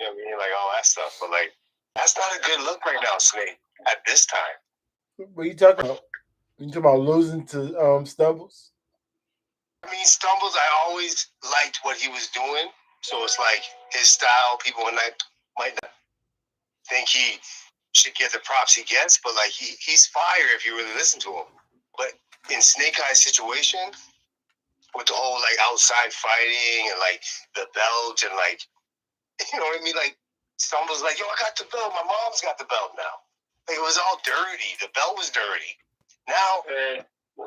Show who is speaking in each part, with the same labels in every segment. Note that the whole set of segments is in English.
Speaker 1: You know what I mean? Like all that stuff. But like, that's not a good look right now, Snake, at this time.
Speaker 2: What you talking about? You talking about losing to Stubbles?
Speaker 1: I mean, Stumbles, I always liked what he was doing. So it's like his style, people might not think he should get the props he gets, but like he's fire if you really listen to him. But in Snake Eyes situation, with the whole like outside fighting and like the belt and like you know what I mean? Like Stumbles like, yo, I got the belt. My mom's got the belt now. Like it was all dirty. The belt was dirty. Now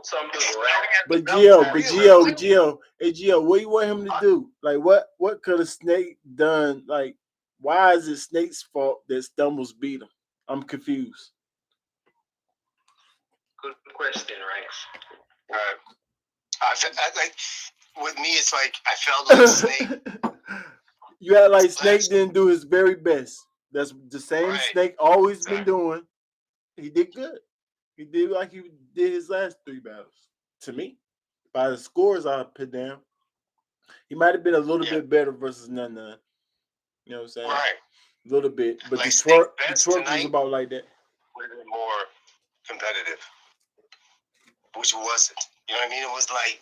Speaker 1: some people
Speaker 2: But Gio, hey Gio, what do you want him to do? Like what could a Snake done? Like why is it Snake's fault that Stumbles beat him? I'm confused.
Speaker 1: Good question, right? I like with me, it's like I felt like Snake.
Speaker 2: You had like Snake didn't do his very best. That's the same Snake always been doing. He did good. He did like he did his last 3 battles. To me, by the scores I put down, he might have been a little bit better versus None. You know what I'm saying?
Speaker 1: Right.
Speaker 2: A little bit, but
Speaker 1: like
Speaker 2: the twerk was about like that.
Speaker 1: Would have been more competitive, which wasn't. You know what I mean? It was like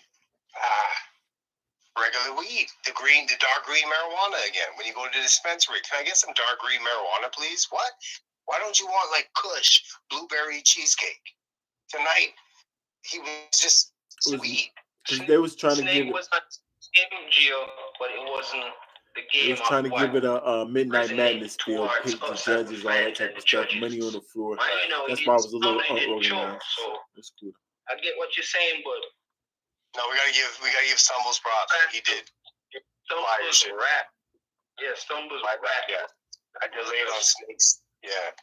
Speaker 1: regular weed, the dark green marijuana again. When you go to the dispensary, can I get some dark green marijuana, please? What? Why don't you want like Kush blueberry cheesecake? Tonight, he was just sweet.
Speaker 2: They was trying to give it.
Speaker 1: Was not Gio, but it wasn't the game.
Speaker 2: He was trying to give it a Midnight Madness feel, pick the judges, all that type of stuff, money on the floor. That's why I was a little unorganized. That's cool.
Speaker 1: I get what you're saying, but no, we gotta give Stumbles props. He did. Stumbles rap. Yeah, Stumbles rap. Yeah, I just laid on Snakes. Yeah.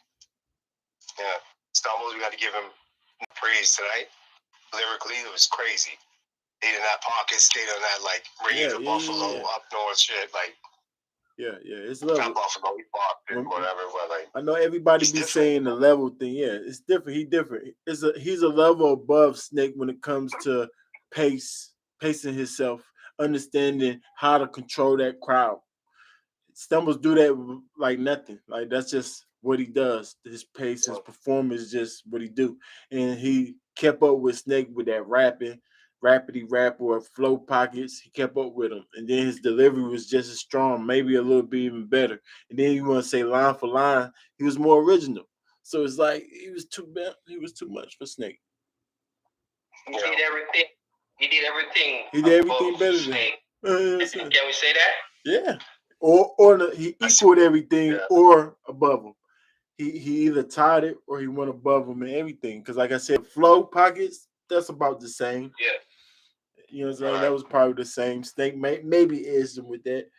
Speaker 1: Stumbles, we got to give him praise tonight. Lyrically, it was crazy. Stayed in that pocket, stayed on that like bringing the Buffalo up north shit. Like,
Speaker 2: it's level.
Speaker 1: Not Buffalo, he fought whatever. But like,
Speaker 2: I know everybody be saying the level thing. Yeah, it's different. He different. He's a level above Snake when it comes to pacing himself, understanding how to control that crowd. Stumbles do that like nothing. Like that's just what he does. His pace, his performance is just what he do. And he kept up with Snake with that rapidy rap or flow pockets. He kept up with him. And then his delivery was just as strong, maybe a little bit even better. And then you want to say line for line, he was more original. So it's like he was too much for Snake.
Speaker 1: He did everything. He did everything.
Speaker 2: He did everything better than Snake.
Speaker 1: Can we say that?
Speaker 2: Yeah. He equaled everything or above him. He either tied it or he went above him and everything. Because like I said, flow pockets, that's about the same.
Speaker 1: Yeah.
Speaker 2: You know what I'm saying? Right. That was probably the same. Snake maybe edged him with that.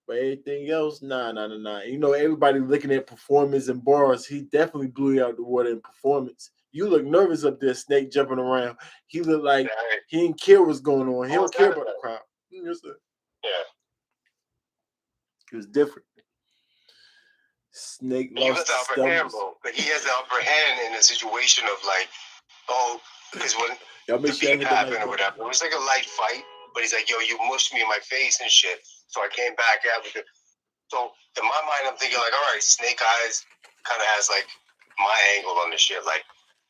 Speaker 2: But everything else, nah. You know, everybody looking at performance and bars, he definitely blew you out the water in performance. You look nervous up there, Snake jumping around. He looked like he didn't care what's going on. He don't care about the crowd. You know what I'm saying?
Speaker 1: Yeah.
Speaker 2: It was different. Snake lost
Speaker 1: the upper hand, bro. But he has the upper hand in a situation of like, because when the beef happened or whatever, it was like a light fight. But he's like, yo, you mushed me in my face and shit. So I came back at it. So in my mind, I'm thinking like, all right, Snake Eyes kind of has like my angle on this shit. Like,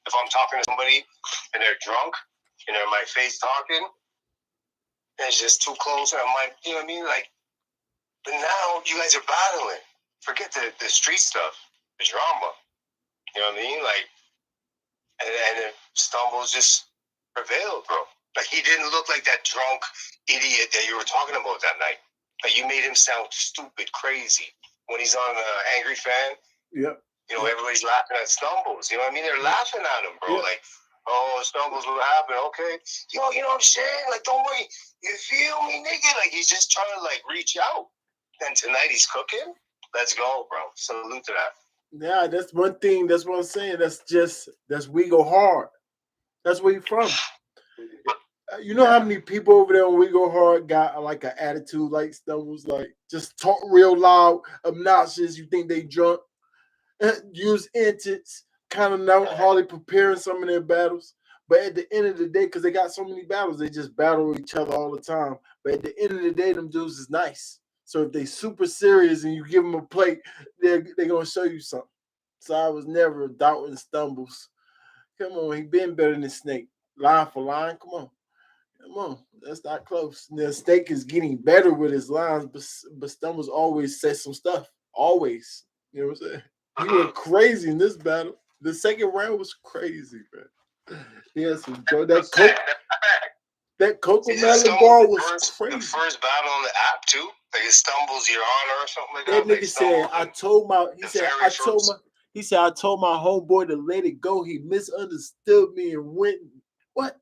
Speaker 1: if I'm talking to somebody and they're drunk and they're in my face talking, and it's just too close, and I'm like, you know what I mean? Like, but now you guys are battling. Forget the street stuff, the drama. You know what I mean? Like, and Stumbles just prevailed, bro. Like, he didn't look like that drunk idiot that you were talking about that night. Like, you made him sound stupid, crazy. When he's on Angry Fan,
Speaker 2: yep.
Speaker 1: You know, everybody's laughing at Stumbles. You know what I mean? They're laughing at him, bro. Yep. Like, oh, Stumbles, what happened? Okay. Yo, you know what I'm saying? Like, don't worry. You feel me, nigga? Like, he's just trying to, like, reach out. And tonight he's cooking. Let's go, bro. Salute to that.
Speaker 2: Yeah, that's one thing. That's what I'm saying. That's We Go Hard. That's where you from. You know how many people over there on We Go Hard got like an attitude like Stumbles, like just talk real loud, obnoxious. You think they drunk, use antics, kind of not hardly preparing some of their battles. But at the end of the day, because they got so many battles, they just battle each other all the time. But at the end of the day, them dudes is nice. So if they super serious and you give them a plate, they're gonna show you something. So I was never doubting Stumbles. Come on, he been better than Snake. Line for line, come on. That's not close. The Snake is getting better with his lines, but Stumbles always says some stuff. Always. You know what I'm saying? He went crazy in this battle. The second round was crazy, man. He had some Joe. That Cocomelon bar was crazy.
Speaker 1: The first battle on the app too. Like it Stumbles Your Honor or something like
Speaker 2: that.
Speaker 1: That
Speaker 2: nigga said, I told my homeboy to let it go. He misunderstood me and went, what?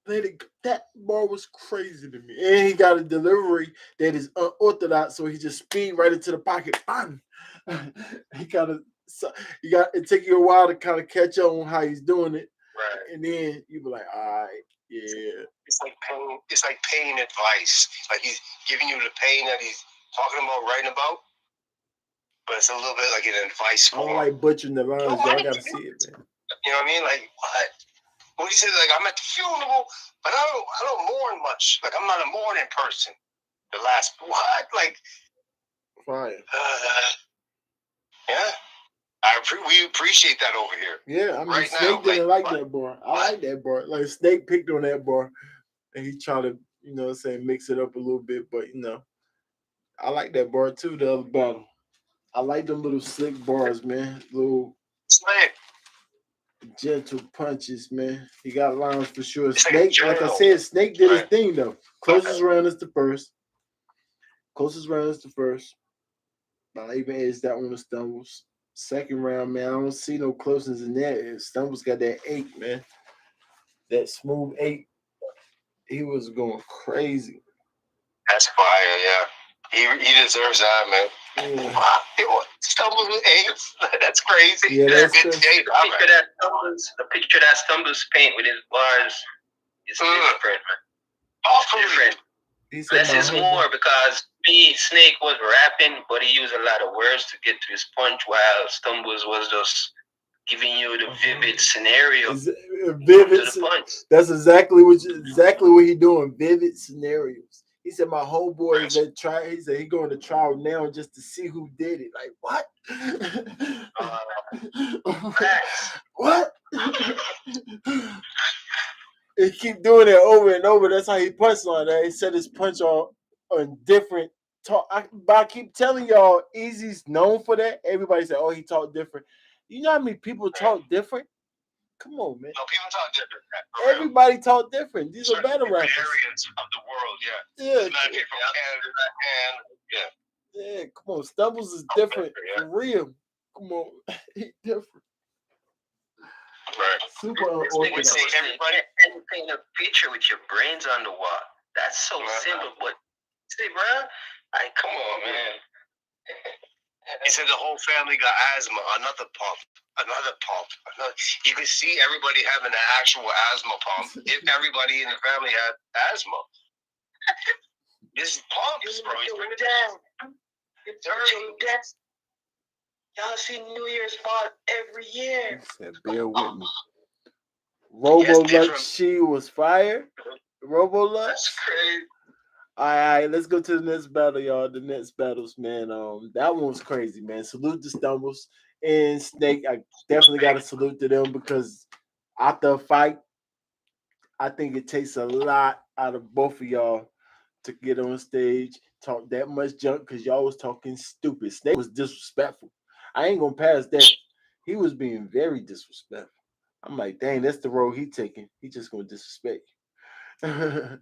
Speaker 2: Let it go. That bar was crazy to me. And he got a delivery that is unorthodox, so he just speed right into the pocket. Bang! It take you a while to kind of catch up on how he's doing it.
Speaker 1: Right.
Speaker 2: And then you be like, all right, yeah.
Speaker 1: It's like pain advice. Like he's giving you the pain that he's talking about, writing about. But it's a little bit like an advice form.
Speaker 2: I don't like butchering the lines, y'all gotta see it, man.
Speaker 1: You know what I mean? Like, what? When he said, like, I'm at the funeral, but I don't mourn much. Like, I'm not a mourning person. The last, what? Like,
Speaker 2: fine.
Speaker 1: Yeah. We appreciate that over here.
Speaker 2: Yeah, I mean, Snake didn't like that bar. I like that bar. Like, Snake picked on that bar, and he tried to, you know what I'm saying, mix it up a little bit. But, you know, I like that bar, too, the other battle. I like them little slick bars, man. Little gentle punches, man. He got lines for sure. Snake, like I said, Snake did his thing, though. Closest round is the first. I even edged that one with Stumbles. Second round, man, I don't see no closeness in that. Stumbles got that 8, man. That smooth 8. He was going crazy.
Speaker 1: That's fire, yeah. He deserves that, man. Yeah. Wow. Stumbles with 8. That's crazy.
Speaker 2: Yeah, that's
Speaker 1: good.
Speaker 3: The picture that Stumbles paint with his bars is different, man. Different. Less is more because Snake was rapping, but he used a lot of words to get to his punch, while Stumbles was just giving you the vivid scenario.
Speaker 2: Vivid to the punch. That's exactly what he doing. Vivid scenarios. He said, my homeboy is at trial. He said he going to trial now just to see who did it. Like, what? What? He keep doing it over and over. That's how he punched on that. He said his punch on different talk. But I keep telling y'all, Easy's known for that. Everybody said, oh, he talked different. You know how many people talk different? Come on, man.
Speaker 1: No, people talk different.
Speaker 2: Everybody talk different. These are battle rappers.
Speaker 1: Areas of the world, yeah.
Speaker 2: Yeah.
Speaker 1: Not people from Canada,
Speaker 2: yeah. Come on, Stumbles is different for real. Come on, he different.
Speaker 1: Right.
Speaker 2: Super
Speaker 3: unorthodox. Everybody paint a picture with your brains on the wall. That's so simple, but see, bro, come on, man.
Speaker 1: He said the whole family got asthma. Another pump. You could see everybody having an actual asthma pump. If everybody in the family had asthma, this pumps, bro. He's bringing it down. It's dirty.
Speaker 3: Y'all see New Year's Pod every year.
Speaker 2: Said, bear with me. Robo-Lux, she was fire. Robo-Lux.
Speaker 1: That's crazy.
Speaker 2: All right, let's go to the next battle, y'all. The next battles, man. That one was crazy, man. Salute to Stumbles and Snake. I definitely got to salute to them because after a fight, I think it takes a lot out of both of y'all to get on stage, talk that much junk because y'all was talking stupid. Snake was disrespectful. I ain't gonna pass that. He was being very disrespectful. I'm like, dang, that's the road he taking. He just gonna disrespect you.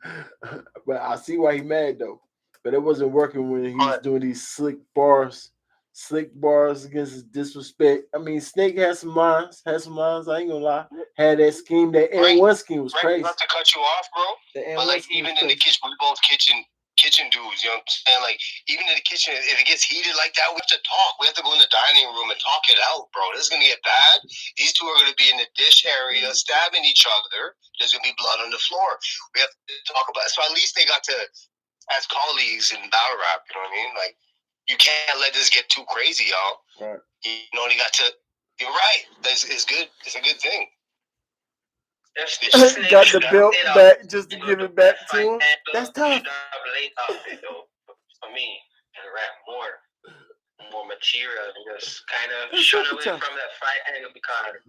Speaker 2: But I see why he mad though. But it wasn't working when he was doing these slick bars against his disrespect. I mean, Snake had some lines. I ain't gonna lie. Had that scheme. That N1 scheme was crazy.
Speaker 1: Not to cut you off, bro. But like even in the kitchen, we both kitchen dudes, you know what I'm saying? Like, even in the kitchen, if it gets heated like that, we have to talk. We have to go in the dining room and talk it out, bro. This is going to get bad. These two are going to be in the dish area stabbing each other. There's going to be blood on the floor. We have to talk about it. So at least they got to, as colleagues in battle rap, you know what I mean? Like, you can't let this get too crazy, y'all.
Speaker 2: Right.
Speaker 1: You only got to, you're right. It's good. It's a good thing.
Speaker 2: Got the belt back just to give it back to him. That's tough.
Speaker 3: for me and rap more material and just kind of shun away from that fight angle because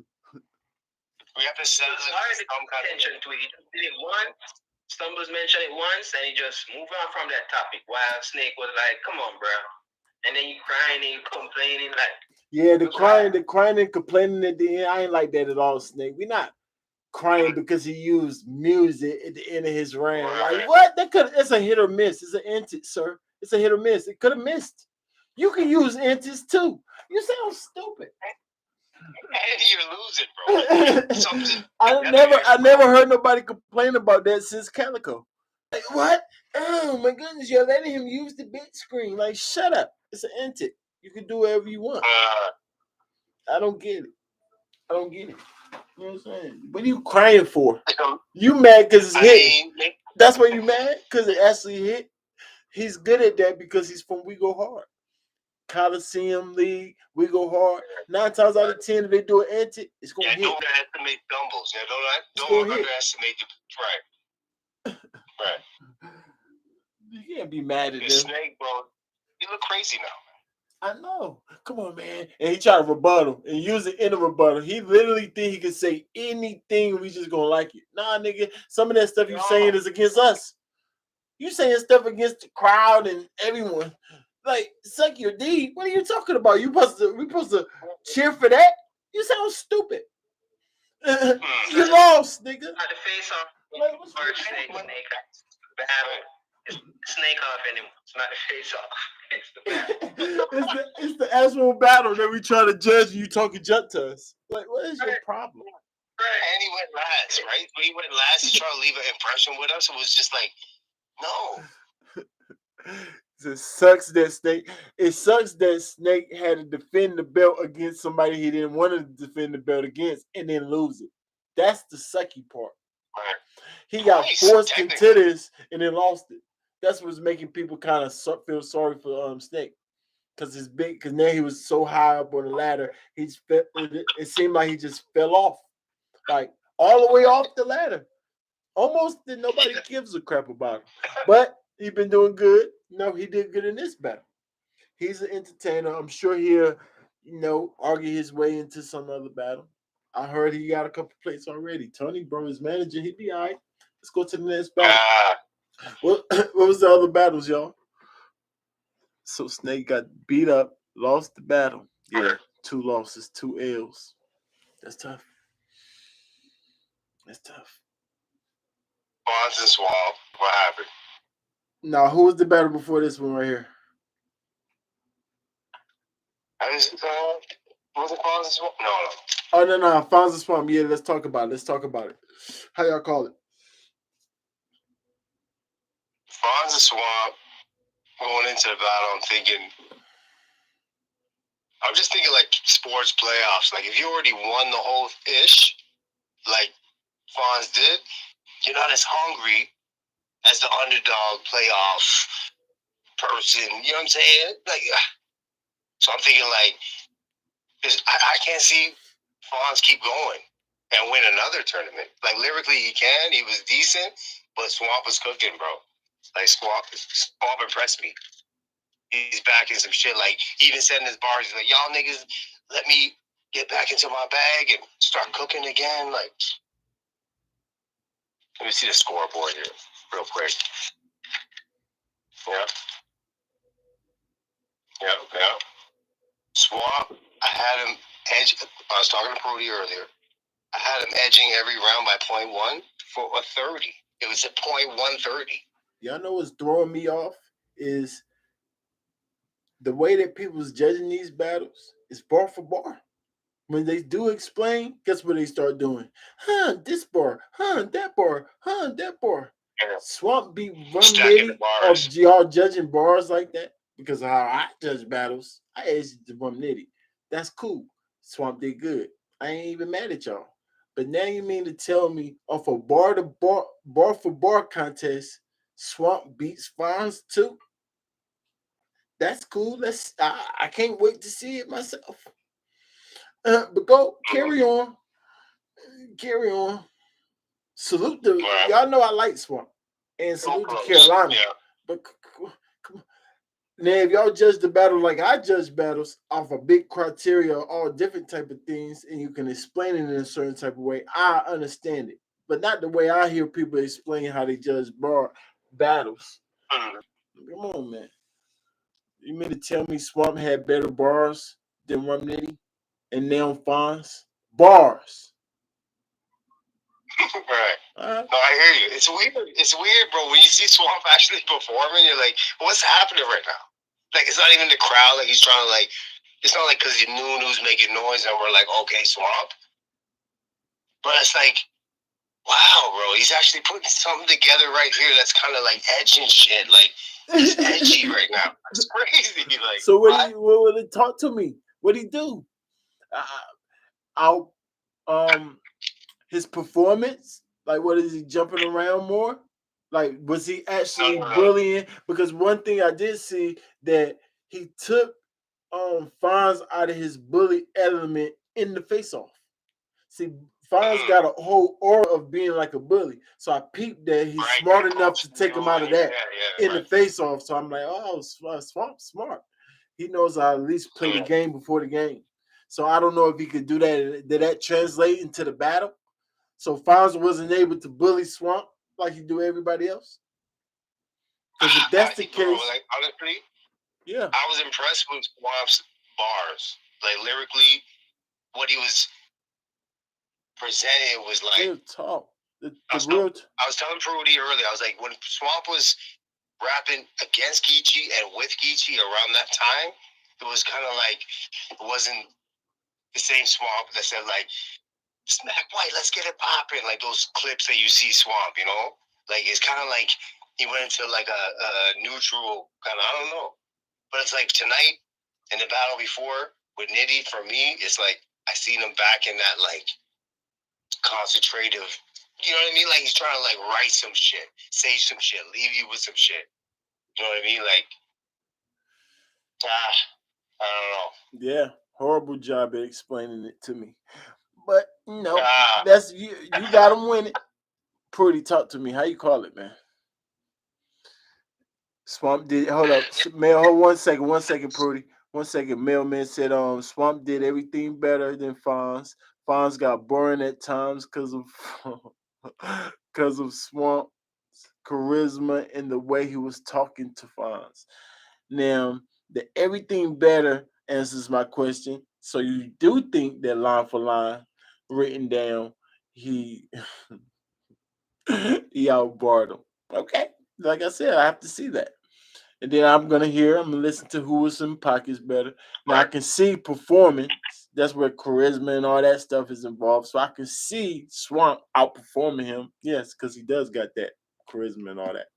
Speaker 1: we have to set
Speaker 3: some attention to it. He just did it once. Stumbles mentioned it once, and he just moved on from that topic. While Snake was like, "Come on, bro," and then you crying and you complaining like.
Speaker 2: Yeah, the crying and complaining at the end. I ain't like that at all, Snake. We not crying because he used music at the end of his rant. Like what? It's a hit or miss. It's an intent, sir. It's a hit or miss. It could have missed. You can use intents too. You sound stupid.
Speaker 1: And you're losing, bro.
Speaker 2: I never heard nobody complain about that since Calico. Like what? Oh my goodness, you're letting him use the big screen. Like shut up. It's an intent. You can do whatever you want. I don't get it. You know what I'm saying? What are you crying for? You mad because it's hitting. That's why you mad? Because it actually hit? He's good at that because he's from We Go Hard. Coliseum League, We Go Hard. 9 times out of 10, if they do an anti, it's going to hit.
Speaker 1: Don't underestimate Dumbles. Don't underestimate the right.
Speaker 2: You can't be mad at them.
Speaker 1: Snake, bro. You look crazy now.
Speaker 2: I know. Come on, man. And he tried to rebuttal and use it in a rebuttal. He literally think he could say anything. We just gonna like it. Nah, nigga. Some of that stuff you saying is against us. You saying stuff against the crowd and everyone. Like, suck your D. What are you talking about? We supposed to cheer for that? You sound stupid. You lost, nigga.
Speaker 3: The face off. Like, snake battle. It's snake off anymore. It's not the face off. It's the battle.
Speaker 2: It's the actual battle that we try to judge and you talking junk to us. Like, what is your problem?
Speaker 1: And he went last, right? When he went last, he tried to leave an impression with us. It was just like, no.
Speaker 2: It sucks that Snake had to defend the belt against somebody he didn't want to defend the belt against and then lose it. That's the sucky part.
Speaker 1: Right.
Speaker 2: He got forced into this and then lost it. That's what's making people kind of feel sorry for Snake. Because it's big, because now he was so high up on the ladder, it seemed like he just fell off. Like all the way off the ladder. Almost that nobody gives a crap about him. But he's been doing good. No, he did good in this battle. He's an entertainer. I'm sure he'll, argue his way into some other battle. I heard he got a couple plates already. Tony, bro, his manager, he'd be all right. Let's go to the next battle. What was the other battles, y'all? So Snake got beat up, lost the battle. Yeah, 2 losses, 2 L's. That's tough.
Speaker 1: Fonz and Swamp. What happened?
Speaker 2: Now, who was the battle before this one right here?
Speaker 1: Was it Fonz and Swamp? No.
Speaker 2: Oh, no. Fonz and Swamp. Yeah, let's talk about it. How y'all call it?
Speaker 1: Fonz and Swamp going into the battle, I'm just thinking like sports playoffs. Like if you already won the whole ish, like Fonz did, you're not as hungry as the underdog playoff person. You know what I'm saying? Like, so I'm thinking like, I can't see Fonz keep going and win another tournament. Like lyrically, he can. He was decent, but Swamp was cooking, bro. Like Swamp impressed me. He's back in some shit. Like he even said in his bars, he's like, "Y'all niggas, let me get back into my bag and start cooking again." Like, let me see the scoreboard here real quick. Yeah. Swamp, I had him edge. I was talking to Brody earlier. I had him edging every round by 0.1 for a 30. It was at 0.130.
Speaker 2: Y'all know what's throwing me off is the way that people's judging these battles is bar for bar. When they do explain, guess what they start doing? This bar, that bar, that bar. Yeah. Swamp beat Rum Nitty of y'all judging bars like that because of how I judge battles. I edged the Rum Nitty. That's cool. Swamp did good. I ain't even mad at y'all. But now you mean to tell me off a bar for bar contest, Swamp beats Fonz too? That's cool. I can't wait to see it myself. But go carry on. Salute y'all know I like Swamp and salute to Carolina. Yeah. But come on, Now, if y'all judge the battle like I judge battles off a big criteria, all different type of things, and you can explain it in a certain type of way, I understand it. But not the way I hear people explain how they judge battles. Come on, man. You mean to tell me Swamp had better bars than Rum Nitty and Neon Fonz? Bars.
Speaker 1: Right. No, I hear you. It's weird. It's weird, bro. When you see Swamp actually performing, you're like, what's happening right now? Like, it's not even the crowd. Like, he's trying to, like, it's not like because he knew who's making noise and we're like, okay, Swamp. But it's like, wow, bro, he's actually putting something together right here that's kind of like edge and shit. Like, he's edgy right now. It's crazy. Like,
Speaker 2: so what will it talk to me? What'd he do? His performance, like, what is he jumping around more? Like, was he actually bullying? Because one thing I did see that he took Fonz out of his bully element in the face-off. See, Fonz got a whole aura of being like a bully. So I peeped that he's smart enough to take him out of that in the face-off. So I'm like, oh, Swamp's smart. He knows how to at least play the game before the game. So I don't know if he could do that. Did that translate into the battle? So Fonz wasn't able to bully Swamp like he do everybody else? Because if that's the case, bro,
Speaker 1: like, honestly,
Speaker 2: yeah,
Speaker 1: I was impressed with Swamp's bars. Like, lyrically, what he was presenting was like
Speaker 2: real talk.
Speaker 1: I was telling Prudy earlier, I was like, when Swamp was rapping against Geechee and with Geechee around that time, it was kind of like it wasn't the same Swamp that said like smack white, let's get it popping, like those clips that you see Swamp, you know? Like, it's kind of like he went into like a neutral kind of, I don't know. But it's like tonight in the battle before with Nitty, for me, it's like I seen him back in that like concentrative, you know what I mean? Like, he's trying to like write some shit, say some shit, leave you with some shit. You know what I mean? Like, I don't know.
Speaker 2: Yeah, horrible job at explaining it to me. But no, that's you got him winning. Prudy, talk to me. How you call it, man? Swamp did. Hold up, Mail. Hold 1 second. 1 second, Prudy. 1 second. Mailman said, Swamp did everything better than Fonz. Fonz got boring at times because of Swamp's charisma and the way he was talking to Fonz. Now, the everything better answers my question. So you do think that line for line, written down, he he outbarred him. Okay. Like I said, I have to see that. And then I'm gonna listen to who was in pockets better. Now I can see performance. That's where charisma and all that stuff is involved. So I can see Swamp outperforming him. Yes, because he does got that charisma and all that.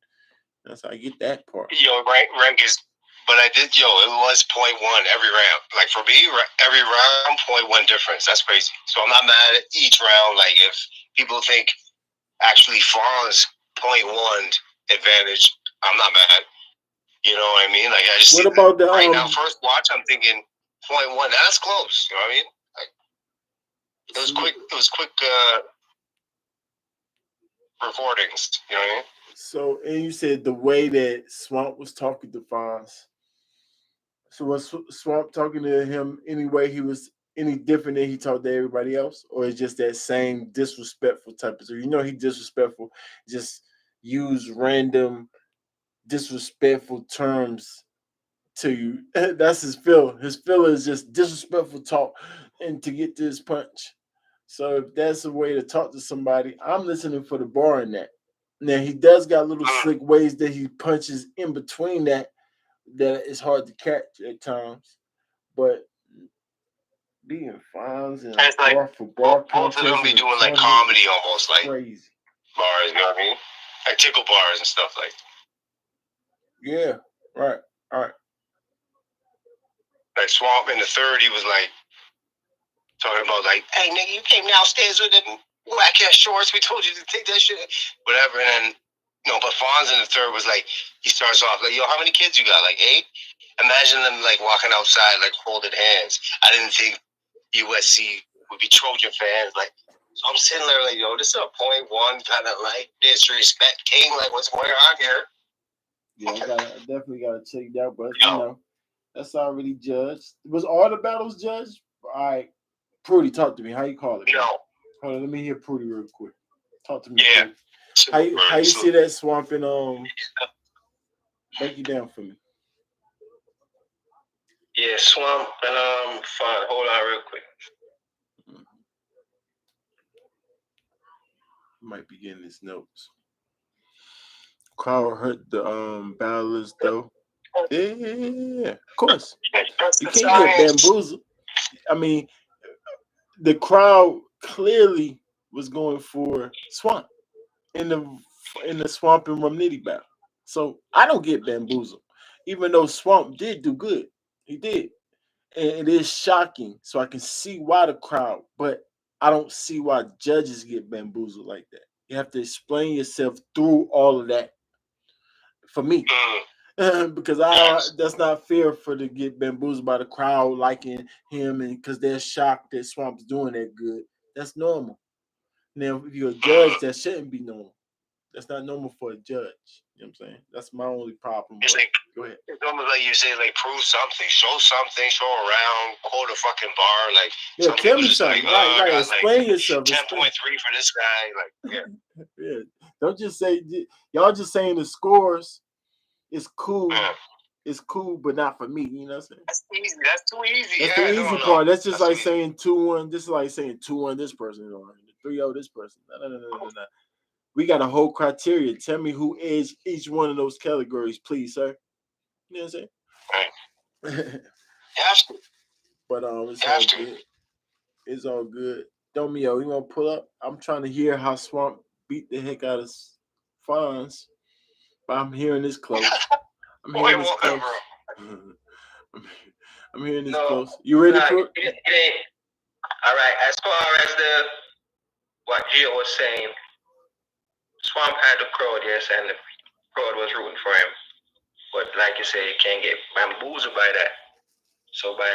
Speaker 2: That's how I get that part.
Speaker 1: Yo, rank is, but I did. Yo, it was 0.1 every round. Like, for me, every round 0.1 difference. That's crazy. So I'm not mad at each round. Like, if people think actually Fonz 0.1 advantage, I'm not mad. You know what I mean? Like, I just
Speaker 2: what about the
Speaker 1: right now, first watch, I'm thinking 0.1. That's close. You know what I mean? Like, it was quick. It was quick recordings. You know what I mean?
Speaker 2: So, and you said the way that Swamp was talking to Fonz. So was Swamp talking to him anyway? He was any different than he talked to everybody else, or is just that same disrespectful type of? So you know he disrespectful. Just use random disrespectful terms to you. That's his feel. His feel is just disrespectful talk, and to get to his punch. So if that's a way to talk to somebody, I'm listening for the bar in that. Now he does got little slick ways that he punches in between that is hard to catch at times. But being Fonz and
Speaker 1: like bar for bar, both of them be doing like comedy almost, like
Speaker 2: crazy
Speaker 1: bars. You know what I mean? Like tickle bars and stuff like.
Speaker 2: Yeah, right, all right.
Speaker 1: Like Swamp in the third, he was like talking about like, "Hey nigga, you came downstairs with them whack ass shorts. We told you to take that shit, whatever." And then, but Fonz in the third was like, he starts off like, "Yo, how many kids you got? Like 8? Imagine them like walking outside like holding hands. I didn't think USC would be Trojan fans. Like, so I'm sitting there like, yo, this is a 0.1 kind of like disrespect king. Like, what's going on here?
Speaker 2: Yeah, I definitely gotta check that, but you know, that's already judged. Was all the battles judged? All right, Prudy, talk to me. How you call it?
Speaker 1: No.
Speaker 2: Hold on, let me hear Prudy real quick. Talk to me.
Speaker 1: Yeah.
Speaker 2: Prudy. How you see that swamp and break it down for me.
Speaker 3: Yeah, swamp and fine. Hold on real quick.
Speaker 2: Might be getting his notes. Crowd hurt the battlers though. Yeah, of course. You can't get bamboozled. I mean, the crowd clearly was going for Swamp in the Swamp and Romnitty battle. So I don't get bamboozled. Even though Swamp did do good. He did. And it is shocking. So I can see why the crowd, but I don't see why judges get bamboozled like that. You have to explain yourself through all of that. For me. Because that's not fair for to get bamboozled by the crowd liking him and because they're shocked that Swamp's doing that good. That's normal. Now, if you're a judge, that shouldn't be normal. That's not normal for a judge. You know what I'm saying? That's my only problem.
Speaker 1: It's like,
Speaker 2: go ahead.
Speaker 1: It's almost like you say, like, prove something, show around, quote a fucking bar, like.
Speaker 2: Yeah, tell me something.
Speaker 1: Like,
Speaker 2: right. Explain
Speaker 1: like,
Speaker 2: yourself.
Speaker 1: 10.3 for this guy. Like, yeah.
Speaker 2: Yeah. Don't just say y'all just saying the scores. It's cool. Yeah. It's cool, but not for me. You know what I'm saying?
Speaker 1: That's easy. That's too easy.
Speaker 2: That's the easy part. That's just like saying 2-1. This is like saying 2-1 this person or 3-0 this person. No. We got a whole criteria. Tell me who edged each one of those categories, please, sir. You know what I'm saying?
Speaker 1: Right. Have to.
Speaker 2: But it's all good. It's all good. Domio, you want to pull up? I'm trying to hear how Swamp beat the heck out of Fonz. But I'm hearing this close. I'm hearing this close. I'm hearing this close. You ready for it?
Speaker 3: All right. As far as what Gio was saying, Swamp had the crowd, yes, and the crowd was rooting for him. But like you say, you can't get bamboozled by that. So by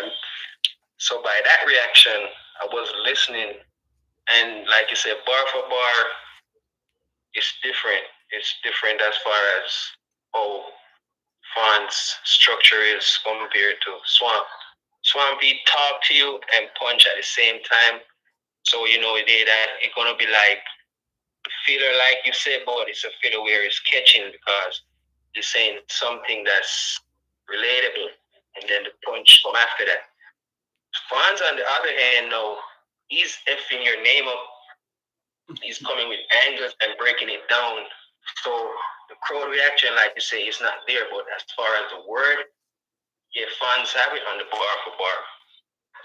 Speaker 3: that reaction, I was listening, and like you said, bar for bar, it's different. It's different as far as how Fonz's structure is compared to Swamp. Swamp, he talk to you and punch at the same time. So you know that it's gonna be like filler, like you said, but it's a filler where it's catching because you're saying something that's relatable, and then the punch come after that. Fonz, on the other hand, no, he's effing your name up. He's coming with angles and breaking it down. So the crowd reaction, like you say, is not there. But as far as the word, yeah, Fonz have it on the bar for bar.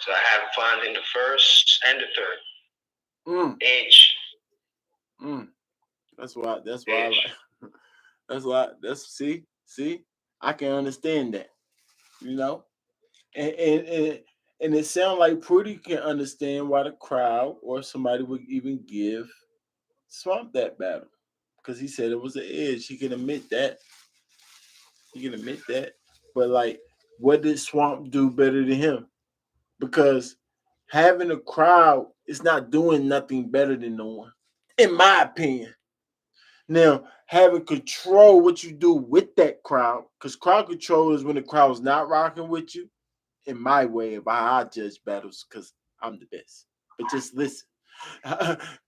Speaker 3: So I have Fonz in the first and the third. Age.
Speaker 2: That's why I like. See, I can understand that. You know, and it sounds like Prudy can understand why the crowd or somebody would even give Swamp that battle because he said it was an edge. He can admit that. But like, what did Swamp do better than him? Because having a crowd is not doing nothing better than no one, in my opinion. Now, having control what you do with that crowd, because crowd control is when the crowd's not rocking with you, in my way of how I judge battles, because I'm the best. But just listen.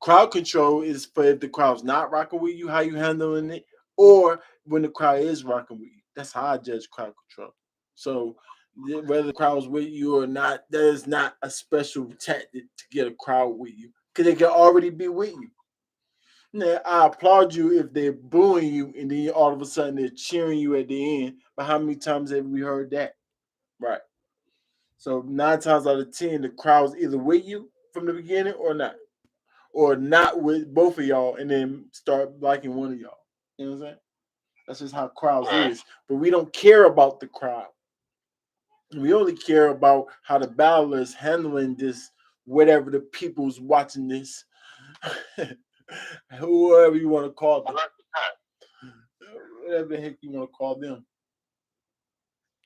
Speaker 2: Crowd control is for if the crowd's not rocking with you, how you handling it, or when the crowd is rocking with you. That's how I judge crowd control. So whether the crowd's with you or not, that is not a special tactic to get a crowd with you, because they can already be with you. Now, I applaud you if they're booing you and then all of a sudden they're cheering you at the end. But how many times have we heard that? Right. So 9 times out of 10, the crowd's either with you from the beginning or not with both of y'all and then start liking one of y'all. You know what I'm saying? That's just how crowds is. But we don't care about the crowd. We only care about how the battler is handling this, whatever the people's watching this. Whoever you want to call them. Whatever the heck you want to call them.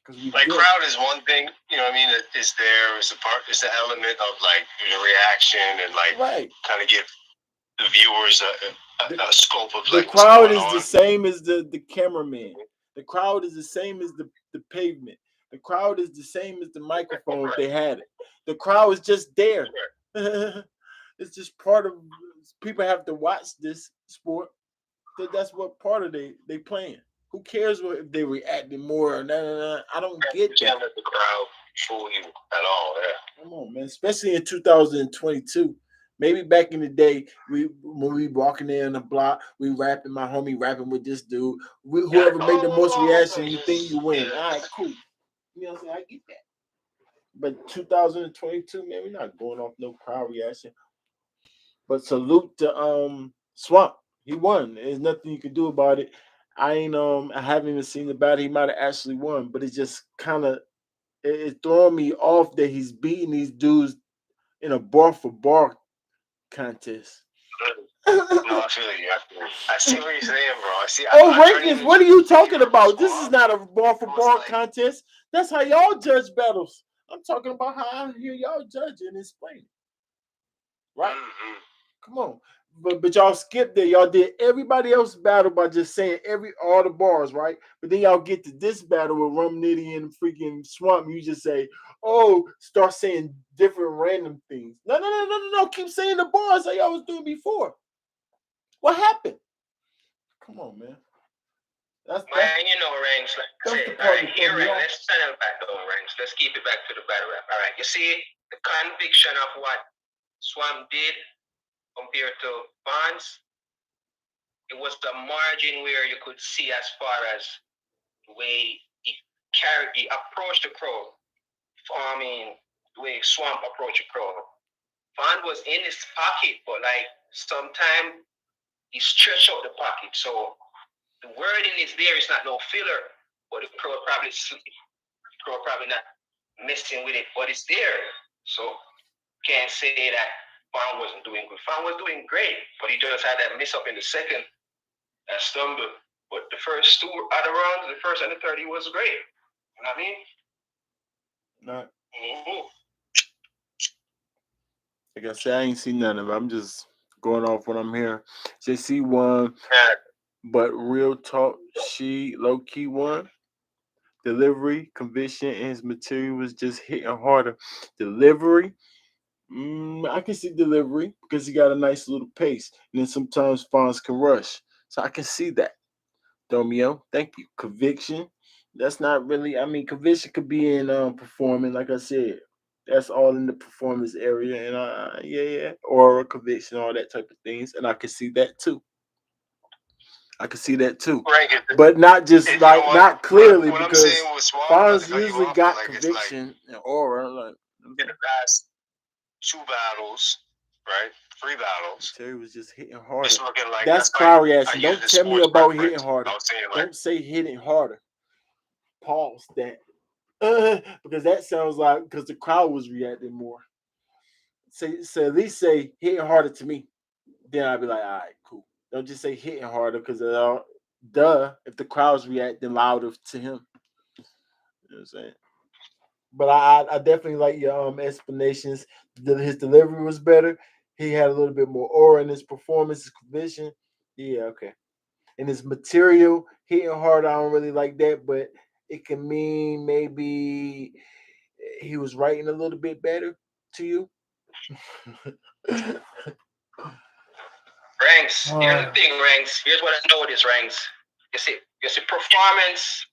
Speaker 1: Like, crowd is one thing, you know what I mean? It's there, it's the element of, like, the reaction and, like, kind of give the viewers a scope of, like,
Speaker 2: the crowd is the same as the cameraman. The crowd is the same as the pavement. The crowd is the same as the microphone if they had it. The crowd is just there. It's just part of people have to watch this sport. That's what part of they playing. Who cares if they reacting more or not? I don't get that.
Speaker 3: Can't let the crowd fool you at all. Yeah.
Speaker 2: Come on, man. Especially in 2022. Maybe back in the day, when we walking there in the block, we rapping, my homie rapping with this dude. Whoever made the most reaction, you think you win. All right, cool. You know what I'm saying? I get that. But 2022, man, we're not going off no crowd reaction. But salute to Swamp. He won. There's nothing you can do about it. I haven't even seen the battle. He might have actually won, but it's just kind of it's throwing me off that he's beating these dudes in a bar for bar contest.
Speaker 1: No, I feel you. I see what you're saying, bro. I see.
Speaker 2: Rankins, what are you talking about? This is not a bar for bar contest. That's how y'all judge battles. I'm talking about how I hear y'all judge and explain. Right? Mm-hmm. Come on. But y'all skipped there. Y'all did everybody else's battle by just saying all the bars, right? But then y'all get to this battle with Rum Nitty and freaking Swamp. You just say, start saying different random things. No. Keep saying the bars like y'all was doing before. What happened? Come on, man.
Speaker 3: That's Ranks, like I said, all right, here, let's turn it back on, Ranks. Let's keep it back to the battle rap. All right, you see the conviction of what Swamp did compared to Bonds, it was the margin where you could see as far as the way he approached the crowd. The way Swamp approached the crowd. Bond was in his pocket, but like sometimes he stretched out the pocket. So the wording is there, it's not no filler, but the crowd probably not messing with it, but it's there. So can't say that Fan wasn't doing good. Fan was doing great, but he just had that miss up in the second, that stumble. But the first two other rounds, the first and the third, he was great. You know what I mean?
Speaker 2: Not. Mm-hmm. Like I said, I ain't seen none of it. I'm just going off what I'm hearing. JC won, but real talk, she low-key won. Delivery, conviction, and his material was just hitting harder. Delivery, I can see delivery because he got a nice little pace. And then sometimes Fonz can rush. So I can see that. Domio, thank you. Conviction, that's not really, conviction could be in performing, like I said. That's all in the performance area. And aura, conviction, all that type of things. And I can see that too. But not just not clearly what because Fonz usually got conviction and aura.
Speaker 1: Like in the past 2 battles, right? 3 battles.
Speaker 2: Terry was just hitting harder. Like, that's crowd reaction. Don't tell me about hitting harder. Don't say hitting harder. Pause that. Because that sounds like because the crowd was reacting more. So at least say hitting harder to me. Then I'd be like, all right, cool. Don't just say hitting harder because if the crowd's reacting louder to him. You know what I'm saying? But I definitely like your explanations. His delivery was better. He had a little bit more aura in his performance, his conviction. Yeah, okay. And his material, hitting hard, I don't really like that, but it can mean maybe he was writing a little bit better to you.
Speaker 3: Ranks. Here's the thing, Ranks. Here's what I noticed, Ranks. You see performance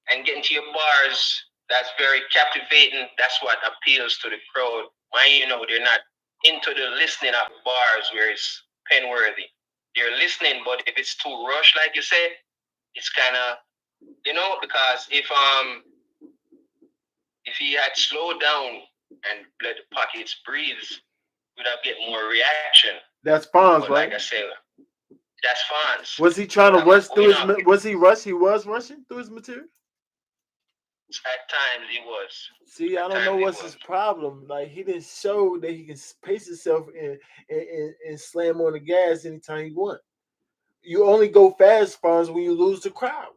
Speaker 3: and getting to your bars, that's very captivating. That's what appeals to the crowd. When they're not into the listening of bars where it's pen worthy. They're listening, but if it's too rushed, like you said, it's kind of, because if he had slowed down and let the pockets breathe, we'd have get more reaction.
Speaker 2: That's Fonz, right?
Speaker 3: Like I said, that's Fonz.
Speaker 2: Was he trying to rush through his? Was he rush? He was rushing through his material.
Speaker 3: At times he was.
Speaker 2: See, I don't know what's his problem. Like he didn't show that he can pace himself and slam on the gas anytime he wants. You only go fast, Fonz, when you lose the crowd.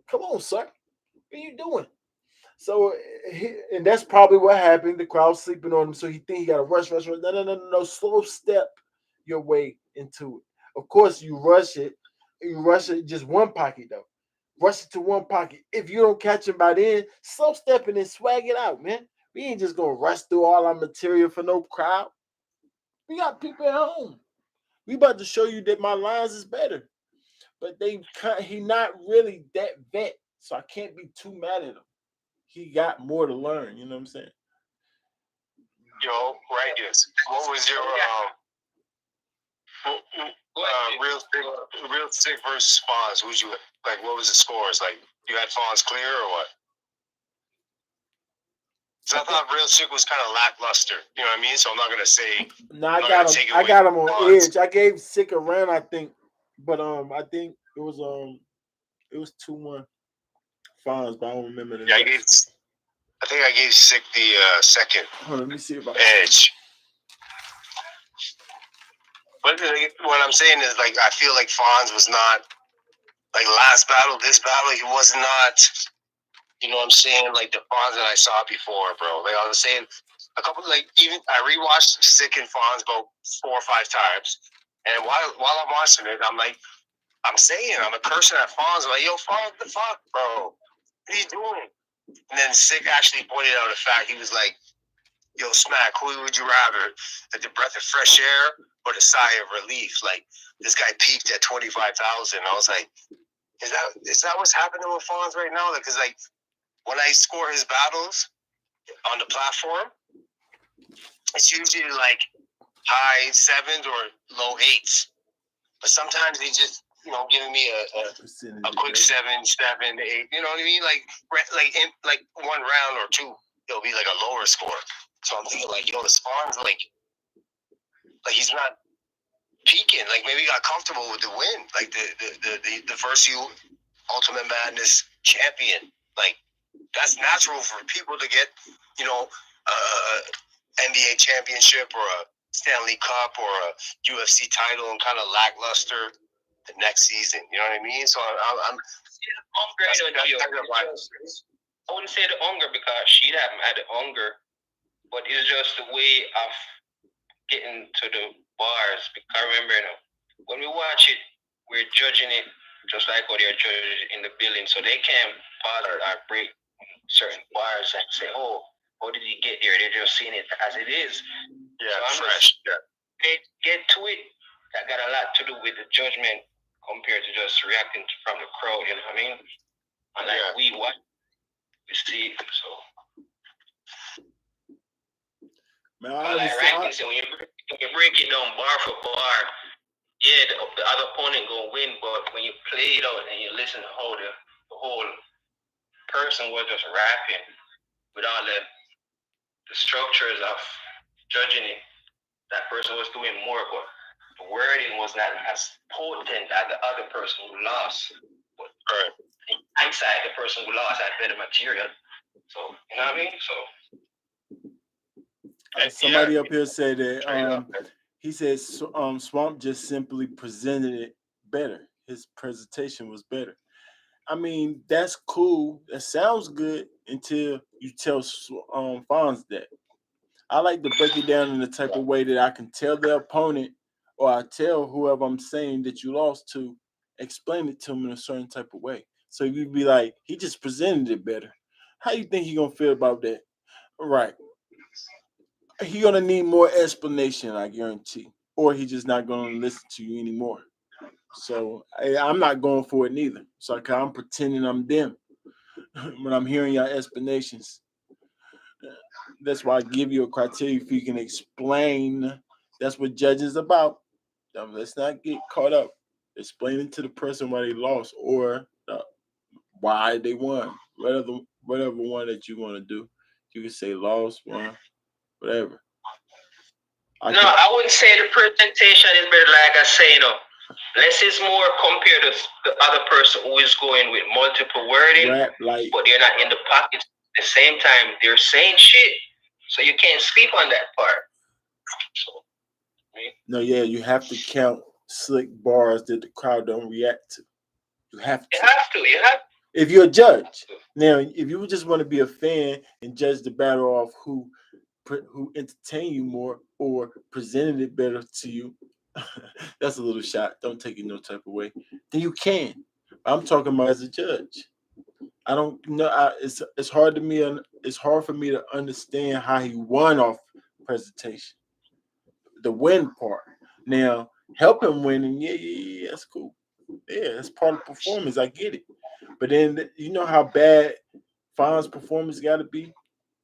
Speaker 2: Come on, sir. What are you doing? So, and that's probably what happened. The crowd's sleeping on him, so he think he got to rush. No. Slow step your way into it. Of course, you rush it. You rush it just one pocket though. rush it to one pocket. If you don't catch him by then, slow stepping and swag it out, man. We ain't just gonna rush through all our material for no crowd. We got people at home. We about to show you that my lines is better. But he not really that vet, so I can't be too mad at him. He got more to learn, you know what I'm saying?
Speaker 1: Yo, right, yes. What was your real sick versus Fonz? Who'd you like? What was the scores? Like, you had Fonz clear or what? So I thought Real Sick was kind of lackluster. You know what I mean? So I'm not gonna say.
Speaker 2: No, I got him on edge. I gave Sick a run, I think, but I think it was 2-1 Fonz, but I don't remember the.
Speaker 1: Yeah, I think I gave Sick the second.
Speaker 2: Let me see if I
Speaker 1: edge. But what I'm saying is, like, I feel like Fonz was not, like, last battle, this battle, he was not, you know what I'm saying, like the Fonz that I saw before, bro. Like, I was saying, a couple, like, even, I rewatched Sick and Fonz about 4 or 5 times, and while I'm watching it, I'm like, I'm cursing at Fonz, I'm like, yo, Fonz, what the fuck, bro? What are you doing? And then Sick actually pointed out a fact, he was like, yo, Smack, who would you rather? Like the breath of fresh air or the sigh of relief? Like, this guy peaked at 25,000. I was like, is that what's happening with Fonz right now? Because, like, when I score his battles on the platform, it's usually like high 7s or low 8s. But sometimes he's just, you know, giving me a quick 7, 8. You know what I mean? Like one round or two, it'll be like a lower score. So I'm thinking, like, yo, the Fonz, like he's not peaking. Like, maybe he got comfortable with the win. Like the first Ultimate Madness champion. Like, that's natural for people to get, you know, NBA championship or a Stanley Cup or a UFC title and kind of lackluster the next season. You know what I mean? So I'm
Speaker 3: I wouldn't say the hunger because she haven't had the hunger, but it's just the way of getting to the bars. Because remember, you know, when we watch it, we're judging it just like what they're judging in the building. So they can't bother or break certain bars and say, oh, how did he get there? They're just seeing it as it is.
Speaker 1: Yeah, so fresh.
Speaker 3: They get to it. That got a lot to do with the judgment compared to just reacting from the crowd. You know what I mean? And like we watch, we see. So.
Speaker 2: Man,
Speaker 3: like rankings, so when you break it down bar for bar, yeah, the other opponent gonna win. But when you play it out and you listen to how the whole person was just rapping with all the structures of judging it, that person was doing more, but the wording was not as potent as the other person who lost. But in hindsight, the person who lost had better material. So, you know what I mean? So.
Speaker 2: Somebody up here said that he said Swamp just simply presented it better. His presentation was better. I mean, that's cool. That sounds good until you tell Fonz that. I like to break it down in the type of way that I can tell the opponent or I tell whoever I'm saying that you lost to, explain it to him in a certain type of way. So you'd be like, he just presented it better. How you think he gonna feel about that? Right. He gonna need more explanation, I guarantee, or he just not gonna listen to you anymore. So I'm not going for it neither. So I'm pretending I'm them when I'm hearing your explanations. That's why I give you a criteria if you can explain. That's what judging is about. Let's not get caught up explaining to the person why they lost or why they won. Whatever one that you want to do, you can say lost, won, whatever.
Speaker 3: I wouldn't say the presentation is better. Like I say, you know, less is more compared to the other person who is going with multiple wording, but they're not in the pocket. At the same time, they're saying shit, so you can't sleep on that part. So,
Speaker 2: no, you have to count slick bars that the crowd don't react to. You have to.
Speaker 3: You have to.
Speaker 2: If you're a judge. Now, if you just want to be a fan and judge the battle off who entertained you more or presented it better to you, that's a little shot. Don't take it no type of way. Then you can. I'm talking about as a judge. I don't know. It's hard to me. It's hard for me to understand how he won off presentation. The win part. Now, help him winning. Yeah, that's cool. Yeah, that's part of performance. I get it. But then you know how bad Fonz's performance got to be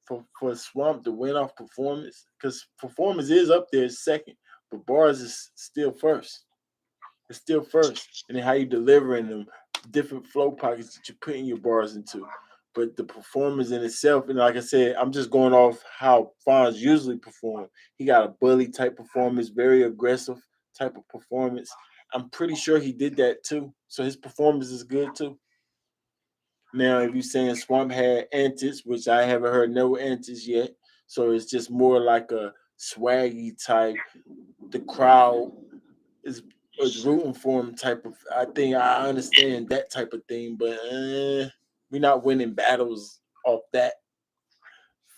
Speaker 2: for Swamp to win off performance, because performance is up there second, but bars is still first. It's still first, and then how you delivering them, different flow pockets that you're putting your bars into. But the performance in itself, and like I said, I'm just going off how Fonz usually perform. He got a bully type performance, very aggressive type of performance. I'm pretty sure he did that too. So his performance is good too. Now, if you're saying Swamp had antics, which I haven't heard no antics yet, so it's just more like a swaggy type. The crowd is rooting for him type of. I think I understand that type of thing, but we're not winning battles off that.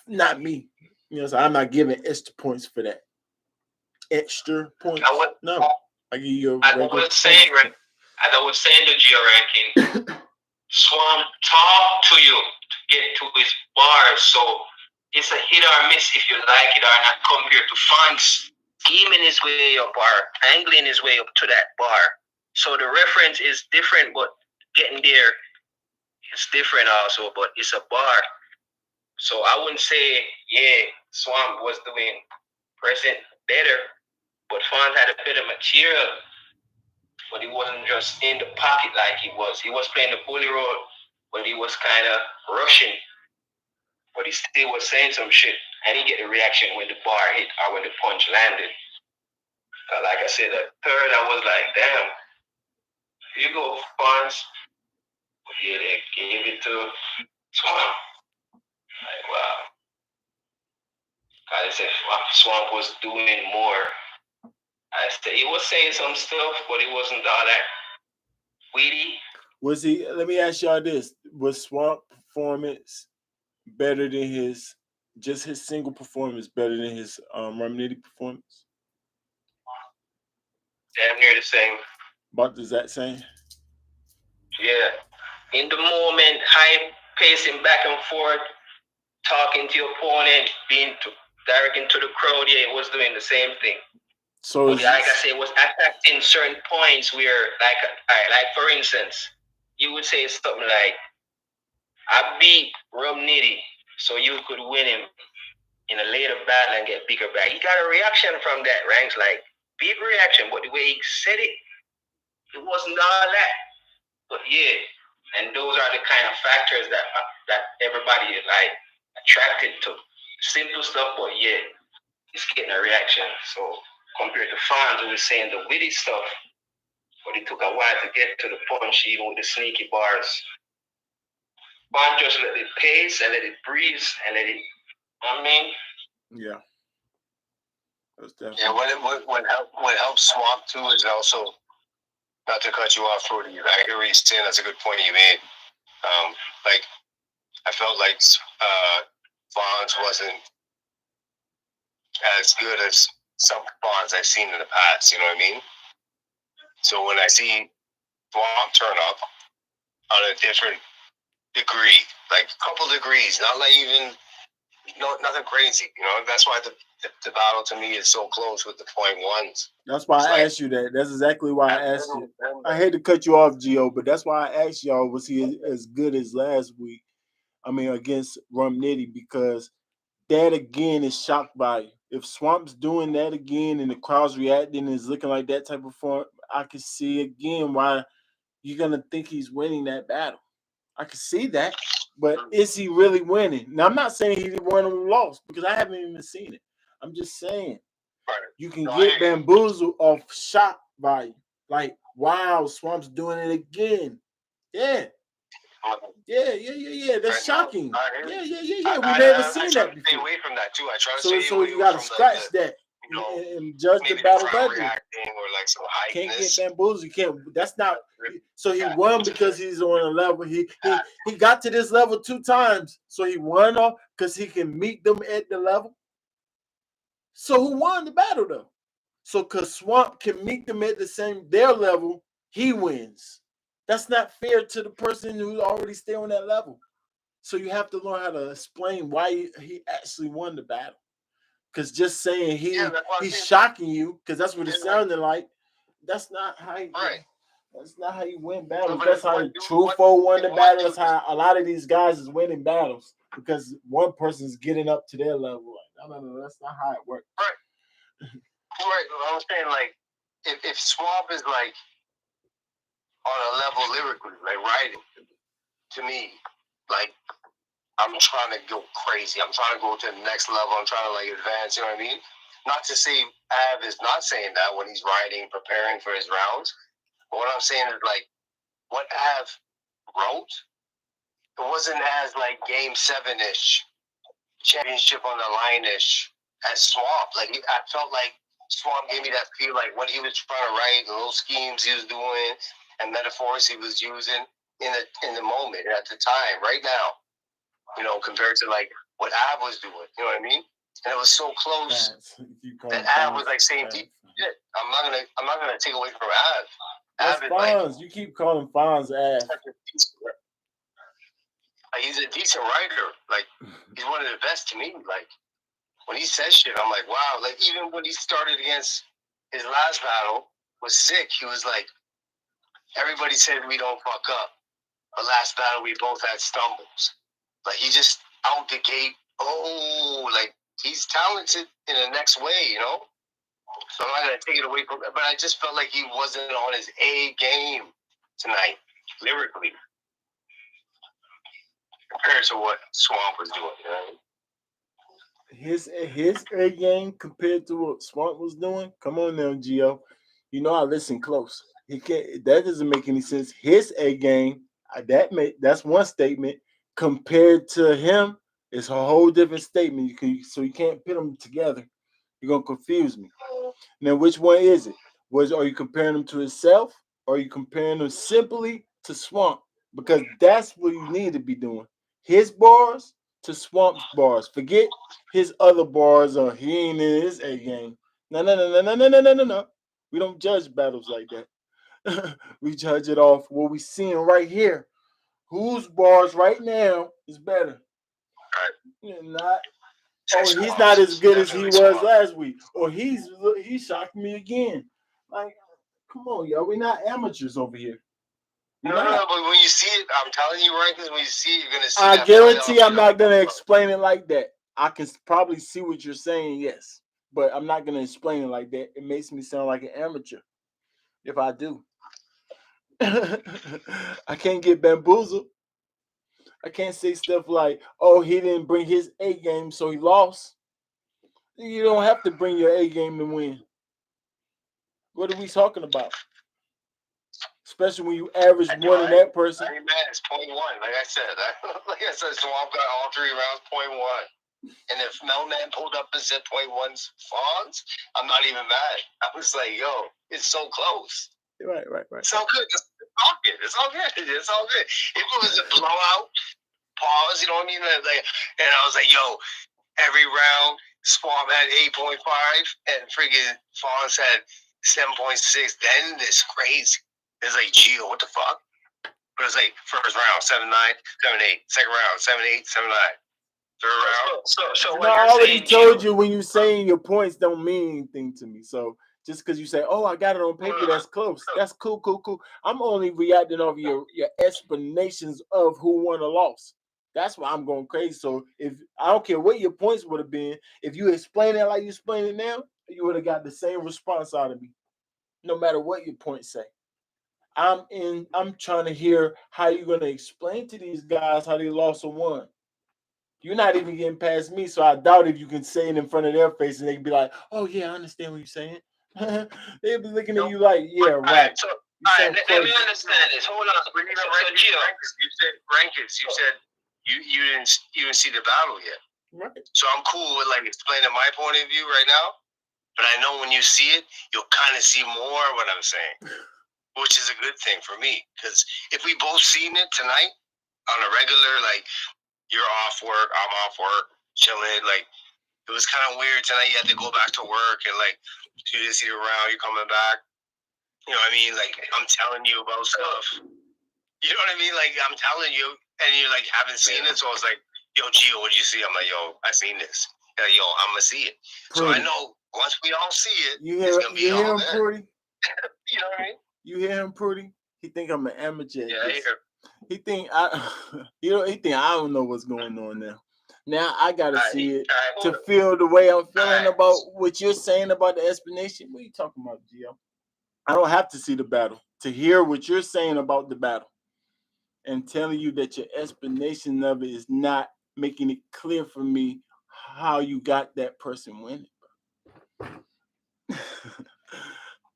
Speaker 2: Not me. You know, so I'm not giving extra points for that. Extra points? No. I give you
Speaker 3: I was saying, right? As I was saying, the geo ranking, Swamp talk to you to get to his bars, so it's a hit or miss if you like it or not, compared to Fonz scheming his way up or angling his way up to that bar. So the reference is different, but getting there is different also, but it's a bar. So I wouldn't say, yeah, Swamp was doing present better, but Fonz had a bit of material, but he wasn't just in the pocket like he was. He was playing the bully role, but he was kind of rushing. But he still was saying some shit, and he get a reaction when the bar hit or when the punch landed. Like I said, the third, I was like, damn, here you go, Fonz. Yeah, they gave it to Swamp. Like, wow. I said Swamp was doing more. I said he was saying some stuff, but it wasn't all that witty.
Speaker 2: Was he? Let me ask y'all this: was Swamp performance better than his single performance better than his Rum Nitty performance?
Speaker 3: Damn near the same.
Speaker 2: About the exact same?
Speaker 3: Yeah. In the moment, high pacing back and forth, talking to your opponent, being directing to the crowd, yeah, it was doing the same thing.
Speaker 2: So
Speaker 3: like I said, it was attacking certain points where, like for instance, you would say something like, I beat Rum Nitty, so you could win him in a later battle and get bigger back. He got a reaction from that, Ranks, like big reaction, but the way he said it, it wasn't all that. But yeah, and those are the kind of factors that everybody is like attracted to. Simple stuff, but yeah, it's getting a reaction. So compared to Fonz, who was saying the witty stuff, but it took a while to get to the punch, even with the sneaky bars. Fonz just let it pace and let it breathe and let it, I mean.
Speaker 2: Yeah.
Speaker 1: Yeah, what helps Swamp too is also, not to cut you off, Rudy, I hear what you're saying, that's a good point you made. Like, I felt like Fonz wasn't as good as some Fonz I've seen in the past, you know what I mean? So when I see Swamp turn up on a different degree, like a couple degrees, not like even, nothing crazy, you know? That's why the battle to me is so close with the .1s.
Speaker 2: That's why I asked you that. That's exactly why I asked you. I hate to cut you off, Gio, but that's why I asked y'all, was he as good as last week? I mean, against Rum Nitty, because that again is shock value. If Swamp's doing that again and the crowd's reacting and is looking like that type of form, I can see again why you're gonna think he's winning that battle. I can see that, but is he really winning? Now I'm not saying he won or lost because I haven't even seen it. I'm just saying you can get bamboozled off shock value. Like, wow, Swamp's doing it again. Yeah. Yeah. That's shocking. Yeah. We never seen that before.
Speaker 1: Stay away from that too. I try to stay
Speaker 2: so you gotta scratch that. And judge the battle that
Speaker 1: reacting or like some hypeness.
Speaker 2: Can't get bamboozled. You can't. That's not. So he won because he's on a level. He got to this level 2 times. So he won off because he can meet them at the level. So who won the battle though? So because Swamp can meet them at their level, he wins. That's not fair to the person who already stay on that level. So you have to learn how to explain why he actually won the battle. Because just saying he's shocking you, because that's what it sounded like. That's not how you, that's not how you win battles. That's how Truffaut won the battle. That's how a lot of these guys is winning battles, because one person's getting up to their level. Like, no, that's not how it works.
Speaker 1: Right. I was saying, like, if Swamp is like on a level lyrically, like writing, to me, like, I'm trying to go crazy. I'm trying to go to the next level. I'm trying to like advance. You know what I mean? Not to say Av is not saying that when he's writing, preparing for his rounds. But what I'm saying is, like, what Av wrote, it wasn't as like Game 7-ish, championship on the line-ish as Swamp. Like, I felt like Swamp gave me that feel, like what he was trying to write, the little schemes he was doing, and metaphors he was using in the moment, at the time, right now. You know, compared to like what Av was doing. You know what I mean? And it was so close that Av was like saying deep shit. I'm not gonna take away from Av.
Speaker 2: That's Fonz. Like, you keep calling Fonz Av.
Speaker 1: He's a decent writer. Like, he's one of the best to me. Like, when he says shit, I'm like, wow. Like, even when he started against his last battle was sick. He was like, everybody said we don't fuck up, but last battle we both had stumbles. Like, he just out the gate. Oh, like, he's talented in the next way, you know? So I'm not going to take it away from him. But I just felt like he wasn't on his A game tonight, lyrically, compared to what Swamp was doing, you know?
Speaker 2: His A game compared to what Swamp was doing? Come on now, Gio. You know I listen close. He can't. That doesn't make any sense. His A game, that's one statement. Compared to him, it's a whole different statement. So you can't put them together. You're gonna confuse me. Now, which one is it? Are you comparing him to himself, or are you comparing him simply to Swamp? Because that's what you need to be doing. His bars to Swamp's bars. Forget his other bars, or he ain't in his A game. No. We don't judge battles like that. We judge it off what we seeing right here. Whose bars right now is better? Not. Oh, he's not as good as he was last week. Or he shocked me again. Like, come on, yo, we're not amateurs over here.
Speaker 1: No, but when you see it, I'm telling you, right? Because when you see it, you're gonna see.
Speaker 2: I guarantee I'm not gonna explain it like that. I can probably see what you're saying, yes, but I'm not gonna explain it like that. It makes me sound like an amateur if I do. I can't get bamboozled. I can't say stuff like, "Oh, he didn't bring his A game, so he lost." You don't have to bring your A game to win. What are we talking about? Especially when you average more than that person.
Speaker 1: I ain't mad. It's 0.1. Like I said, Swamp got all 3 rounds 0.1. And if Melman pulled up and said 0.1's Fonz, I'm not even mad. I was like, yo, it's so close.
Speaker 2: Right.
Speaker 1: It's all good. It's all good. It's all good. If it was a blowout, pause, you know what I mean? Like, and I was like, yo, every round, Swamp had 8.5 and freaking Fonz had 7.6. Then it's crazy. It's like, Gio, what the fuck? But it's like, first round, 7-9, 7-8. Second round, 7-8, 7-9. Third round. So
Speaker 2: I already told you, when you saying your points don't mean anything to me. So just because you say, oh, I got it on paper, that's close. That's cool. I'm only reacting off your explanations of who won or lost. That's why I'm going crazy. So if I don't care what your points would have been, if you explain it like you explain it now, you would have got the same response out of me, no matter what your points say. I'm trying to hear how you're going to explain to these guys how they lost or won. You're not even getting past me, so I doubt if you can say it in front of their face and they can be like, "Oh yeah, I understand what you're saying." They'll be looking at you like, "Yeah, right."
Speaker 3: So, let me understand this. Hold on.
Speaker 1: You said rankings. You said you didn't see the battle yet.
Speaker 2: Right.
Speaker 1: So I'm cool with like explaining my point of view right now, but I know when you see it, you'll kind of see more what I'm saying, which is a good thing for me. Because if we both seen it tonight on a regular, like, you're off work, I'm off work, chilling. Like, it was kind of weird tonight. You had to go back to work and like, you didn't see you around. You're coming back. You know what I mean? Like, I'm telling you about stuff. You know what I mean? Like, I'm telling you, and you're like, haven't seen it. So I was like, yo, Gio, what did you see? I'm like, yo, I seen this. Like, yo, I'm going to see it. Pretty. So I know once we all see it, it's going to be all there. Pretty? You know what I mean?
Speaker 2: You hear him, Pretty? He think I'm an amateur.
Speaker 3: Yeah, I hear.
Speaker 2: He think I don't know what's going on now. Now I gotta see it to feel the way I'm feeling about what you're saying about the explanation. What are you talking about, Gio? I don't have to see the battle to hear what you're saying about the battle and telling you that your explanation of it is not making it clear for me how you got that person winning.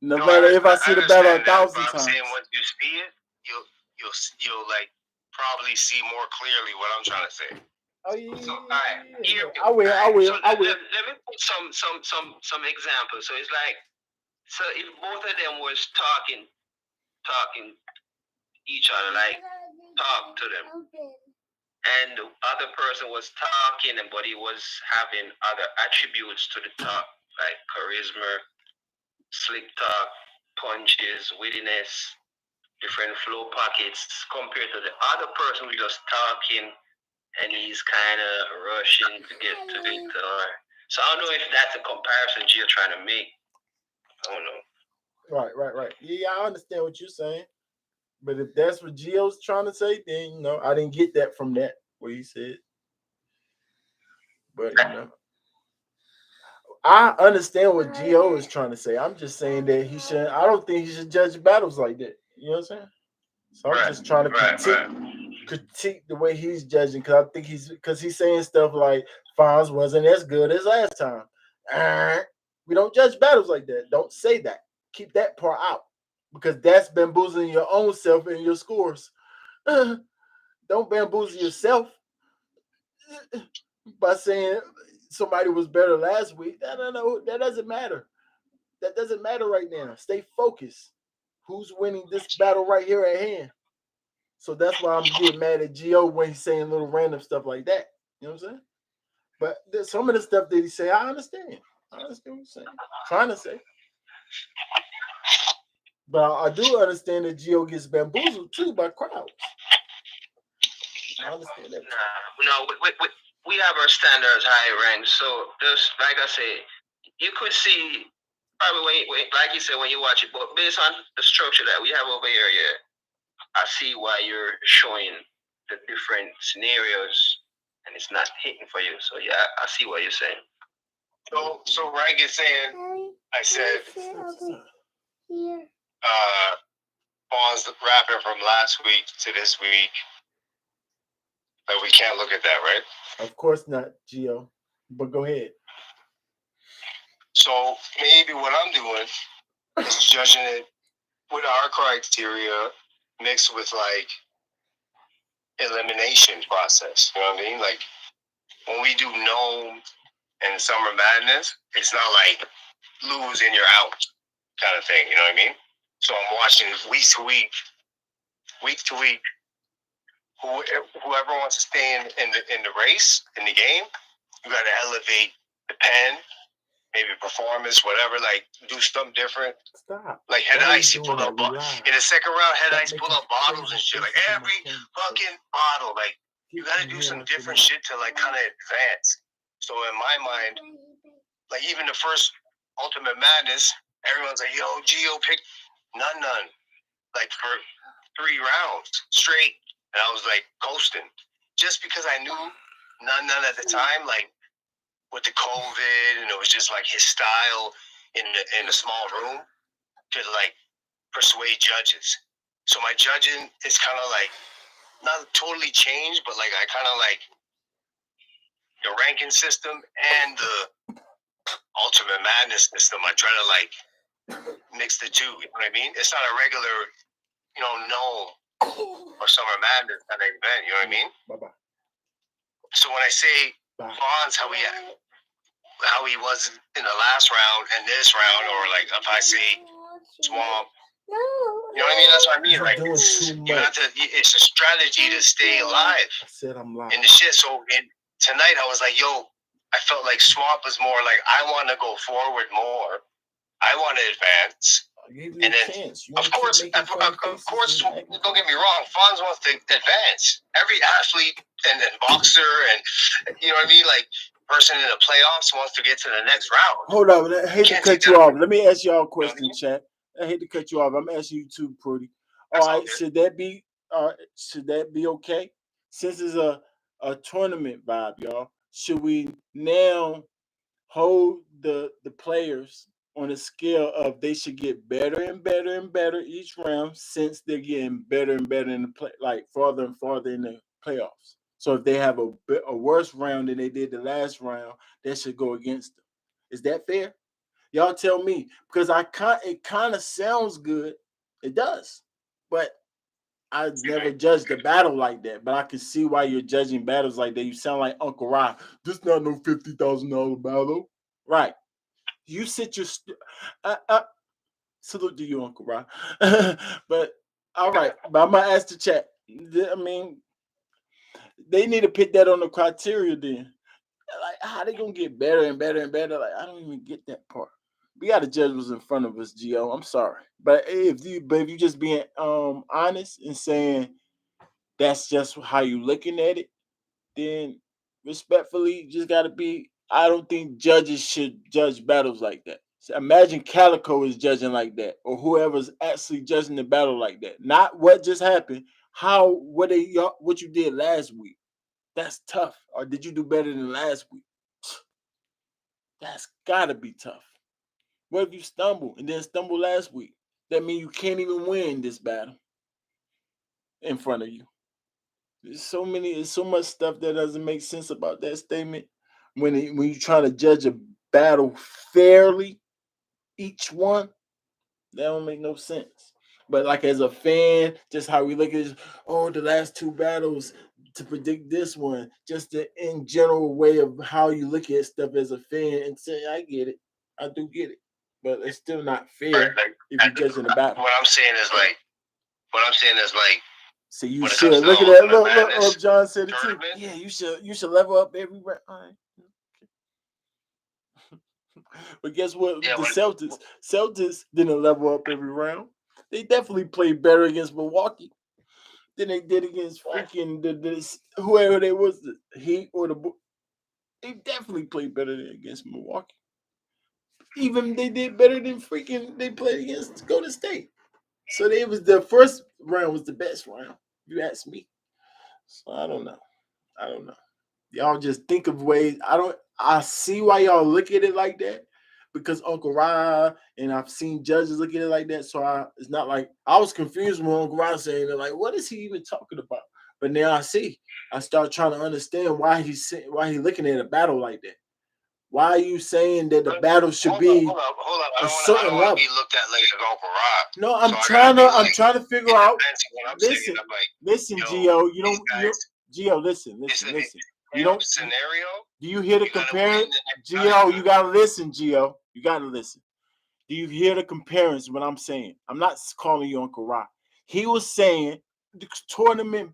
Speaker 2: No matter if I see the battle 1,000 times.
Speaker 1: I'm saying once you see it, you'll like probably see more clearly what I'm trying to say.
Speaker 2: Oh yeah.
Speaker 3: So, all right.
Speaker 2: I will.
Speaker 3: So let me put some examples. So it's like, so if both of them was talking each other, like talk to them, and the other person was talking, but he was having other attributes to the talk, like charisma, slick talk, punches, wittiness, different flow pockets, compared to the other person who just talking and he's kind of rushing to get to it. So I don't know if that's a comparison you're trying to make. I don't know.
Speaker 2: Right. Yeah, I understand what you're saying. But if that's what Gio's trying to say, then, I didn't get that from that, what he said. But, I understand what Gio is trying to say. I'm just saying that I don't think he should judge battles like that. You know what I'm saying? So I'm just trying to critique the way he's judging, because I think he's saying stuff like Fonz wasn't as good as last time. We don't judge battles like that. Don't say that. Keep that part out, because that's bamboozling your own self and your scores. Don't bamboozle yourself by saying somebody was better last week. No, that doesn't matter. That doesn't matter right now. Stay focused. Who's winning this battle right here at hand? So that's why I'm getting mad at Gio when he's saying little random stuff like that. You know what I'm saying? But some of the stuff that he say, I understand. I understand what he's saying. Trying to say. But I do understand that Gio gets bamboozled too by crowds. I understand that.
Speaker 3: We have our standards high ranked. So just like I say, you could see probably like you said when you watch it, but based on the structure that we have over here, yeah, I see why you're showing the different scenarios and it's not hitting for you. So yeah, I see what you're saying.
Speaker 1: So Rank is saying, I said, Vaughn's rapping from last week to this week. But we can't look at that, right?
Speaker 2: Of course not, Gio. But go ahead.
Speaker 1: So maybe what I'm doing is judging it with our criteria mixed with like elimination process. You know what I mean? Like when we do Gnome and Summer Madness, it's not like lose and you're out kind of thing. You know what I mean? So I'm watching week to week. Whoever wants to stay in the race, in the game, you got to elevate the pen, maybe performance, whatever. Like do something different.
Speaker 2: Stop.
Speaker 1: Like Head Ice, he pulled up in the second round. Head Ice pulled up bottles and shit. Like every fucking bottle. Like you got to do some different shit to like kind of advance. So in my mind, like even the first Ultimate Madness, everyone's like, "Yo, Gio picked none." Like for 3 rounds straight. And I was like coasting, just because I knew none at the time, like with the COVID, and it was just like his style in a small room to like persuade judges. So my judging is kind of like not totally changed, but like I kind of like the ranking system and the Ultimate Madness system. I try to like mix the two. You know what I mean? It's not a regular, no. Or Summer Madness kind of event, you know what I mean?
Speaker 2: Bye-bye.
Speaker 1: So when I say Fonz, how he was in the last round and this round, or like if I say Swamp, you know what I mean? That's what I mean. Like you have to. It's a strategy to stay alive.
Speaker 2: I said I'm lying.
Speaker 1: In the shit. So tonight I was like, yo, I felt like Swamp was more like I want to go forward more. I want to advance.
Speaker 2: I gave you a chance.
Speaker 1: Of course, don't get me wrong. Fonz wants to advance. Every athlete and boxer and you know what I mean, like person in the playoffs wants to get to the next round.
Speaker 2: Hold on, I hate to cut you off. Let me ask y'all a question, chat. I hate to cut you off. I'm asking you too, Prudy. All right, should that be okay? Since it's a tournament vibe, y'all, should we now hold the players on a scale of they should get better and better and better each round since they're getting better and better in the play, like farther and farther in the playoffs? So if they have a worse round than they did the last round, that should go against them. Is that fair? Y'all tell me, because it kind of sounds good. It does, but I never judged a battle like that. But I can see why you're judging battles like that. You sound like Uncle Ra. This not no $50,000 battle, right? You sit your salute to you, Uncle Ra. But all right, but I'm gonna ask the chat. I mean, they need to put that on the criteria then. Like, how they gonna get better and better and better? Like, I don't even get that part. We got to judge what's in front of us, Gio. I'm sorry, but if you just being honest and saying that's just how you looking at it, then respectfully, you just got to be. I don't think judges should judge battles like that. So imagine Calico is judging like that, or whoever's actually judging the battle like that. Not what just happened. What you did last week. That's tough. Or did you do better than last week? That's gotta be tough. What if you stumble and then stumble last week? That means you can't even win this battle in front of you. There's so much stuff that doesn't make sense about that statement. When you try to judge a battle fairly, each one, that don't make no sense. But like as a fan, just how we look at it, the last two battles to predict this one, just the in general way of how you look at stuff as a fan and say, I get it. I do get it. But it's still not fair if you're judging the battle.
Speaker 1: What I'm saying is like,
Speaker 2: so you should look at that. Look, John said it too. Yeah, you should level up every round. All right. But guess what? The Celtics didn't level up every round. They definitely played better against Milwaukee than they did against freaking whoever they was, the Heat or the Bulls. They definitely played better against Milwaukee. Even they did better than they played against Golden State. So the first round was the best round, if you ask me. So I don't know. Y'all just think of ways. I see why y'all look at it like that, because Uncle Ra and I've seen judges look at it like that. So it's not like I was confused when Uncle Ra saying it, like, what is he even talking about? But now I start trying to understand why he's looking at a battle like that. Why are you saying that the battle should be a certain level?
Speaker 1: Be looked at like Uncle Ra.
Speaker 2: No, I'm trying to figure out. Listen, Gio. Gio, listen. You don't
Speaker 1: scenario.
Speaker 2: Do you hear the comparison? Gio, you gotta listen, Gio. You gotta listen. Do you hear the comparison? What I'm saying? I'm not calling you Uncle Ra. He was saying the tournament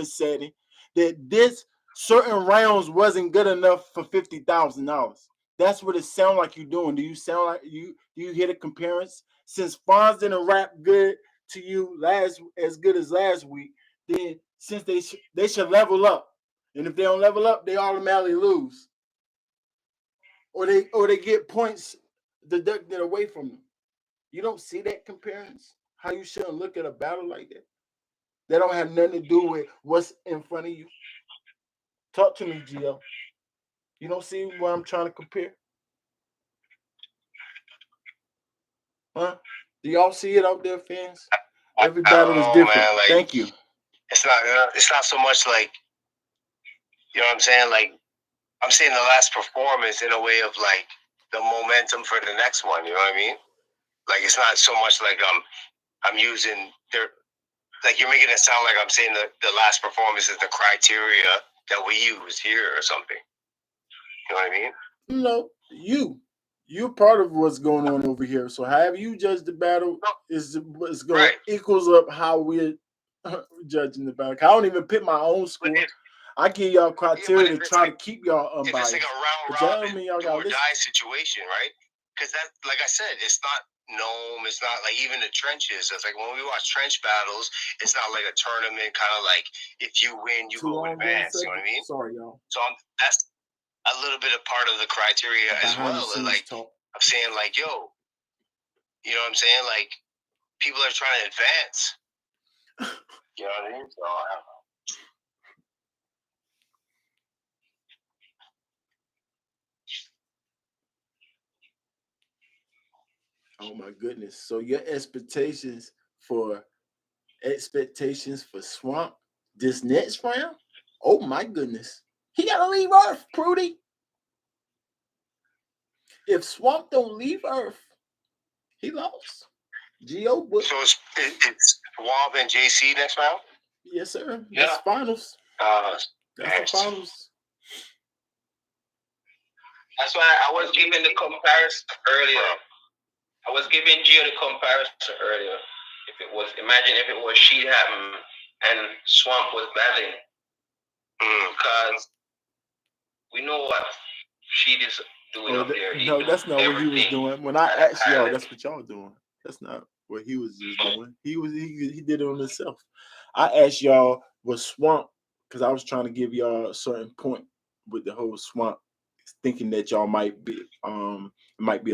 Speaker 2: setting that this certain rounds wasn't good enough for $50,000. That's what it sounds like you're doing. Do you sound like you? Do you hear the comparison? Since Fonz didn't rap good to you as good as last week, then since they should level up. And if they don't level up, they automatically lose. Or they get points deducted away from them. You don't see that comparison? How you shouldn't look at a battle like that? That don't have nothing to do with what's in front of you. Talk to me, Gio. You don't see what I'm trying to compare? Huh? Do y'all see it out there, fans? Every battle is different. Man, like, thank you.
Speaker 1: It's not so much like, you know what I'm saying? Like, I'm saying the last performance in a way of like the momentum for the next one. You know what I mean? Like, it's not so much like I'm using like you're making it sound like I'm saying the last performance is the criteria that we use here or something. You know what I mean?
Speaker 2: No, you're part of what's going on over here. So however you judge the battle is going equals up how we're judging the battle. I don't even pick my own score. I give y'all criteria to try to keep y'all unbiased.
Speaker 1: If it's like a round robin, do or die situation, right? Because that, like I said, it's gnome. It's not like even the trenches. It's like when we watch trench battles, it's not like a tournament kind of like if you win, you go advance. You know what I mean?
Speaker 2: Sorry, y'all.
Speaker 1: So that's a little bit of part of the criteria as well. Like I'm saying, like, yo, you know what I'm saying? Like people are trying to advance. You know what I mean? So I don't know.
Speaker 2: Oh my goodness! So your expectations for Swamp this next round? Oh my goodness! He gotta leave Earth, Prudy. If Swamp don't leave Earth, he lost. Geo,
Speaker 1: so it's Swamp and JC next round.
Speaker 2: Yes, sir. That's finals. That's the finals.
Speaker 3: That's why I was giving the comparison earlier. I was giving Gio the comparison earlier. Imagine if it was Sheet Happen and Swamp was battling. Because we know what Sheet is doing up there.
Speaker 2: No, that's not what he was doing. When I asked y'all, that's what y'all doing. That's not what he was just doing. He did it on himself. I asked y'all, was Swamp, because I was trying to give y'all a certain point with the whole Swamp, thinking that y'all might be a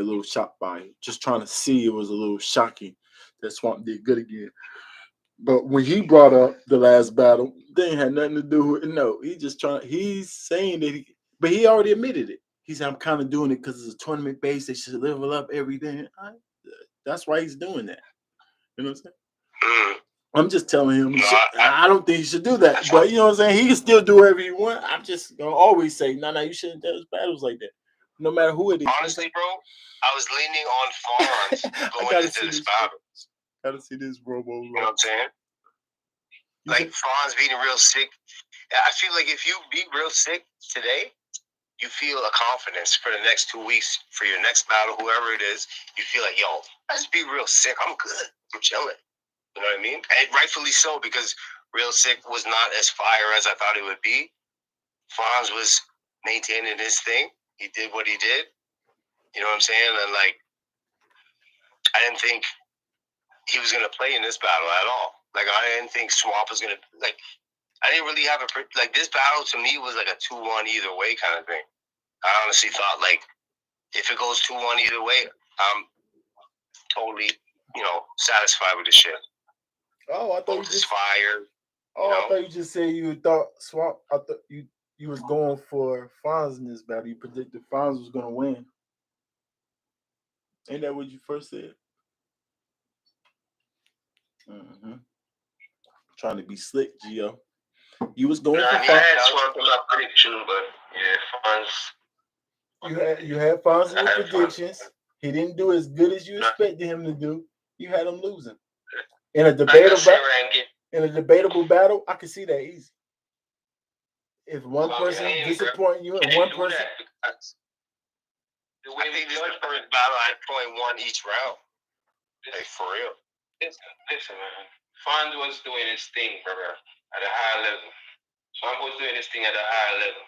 Speaker 2: little shocked by it. Just trying to see, it was a little shocking that Swamp did good again. But when he brought up the last battle, they ain't had nothing to do with it. No, he's saying that but he already admitted it. He said, I'm kind of doing it because it's a tournament base. They should level up everything. That's why he's doing that. You know what I'm saying? I'm just telling him, I don't think he should do that. But you know what I'm saying? He can still do whatever he wants. I'm just going to always say, no, you shouldn't do battles like that. No matter who it is.
Speaker 1: Honestly, bro, I was leaning on Fonz going into this battle.
Speaker 2: Gotta see this, bro.
Speaker 1: You know what I'm saying? Like Fonz being real sick. I feel like if you be real sick today, you feel a confidence for the next 2 weeks for your next battle, whoever it is. You feel like, yo, I just be real sick. I'm good. I'm chilling. You know what I mean? And rightfully so, because real sick was not as fire as I thought it would be. Fonz was maintaining his thing. He did what he did. You know what I'm saying? And like, I didn't think he was gonna play in this battle at all. Like, I didn't think Swamp was gonna like. I didn't really have this battle to me was like a 2-1 either way kind of thing. I honestly thought like if it goes 2-1 either way, I'm totally satisfied with the shit.
Speaker 2: Oh, I thought you just
Speaker 1: fire.
Speaker 2: I thought you just said you thought Swamp. I thought you was going for Fonz in this battle. You predicted Fonz was gonna win. Ain't that what you first said? Mm-hmm. Trying to be slick, Gio. You was going for Fonz.
Speaker 3: I had Swamp in my prediction, but Fonz.
Speaker 2: You had Fonz in your predictions. He didn't do as good as you expected him to do. You had him losing. In a debatable battle, I can see that easy. If one person disappointing you and one person.
Speaker 1: I think this is the first battle I'd probably won each round. Like, for real.
Speaker 3: Listen, man. Fonz was doing his thing, brother, at a high level. Swamp was doing his thing at a high level.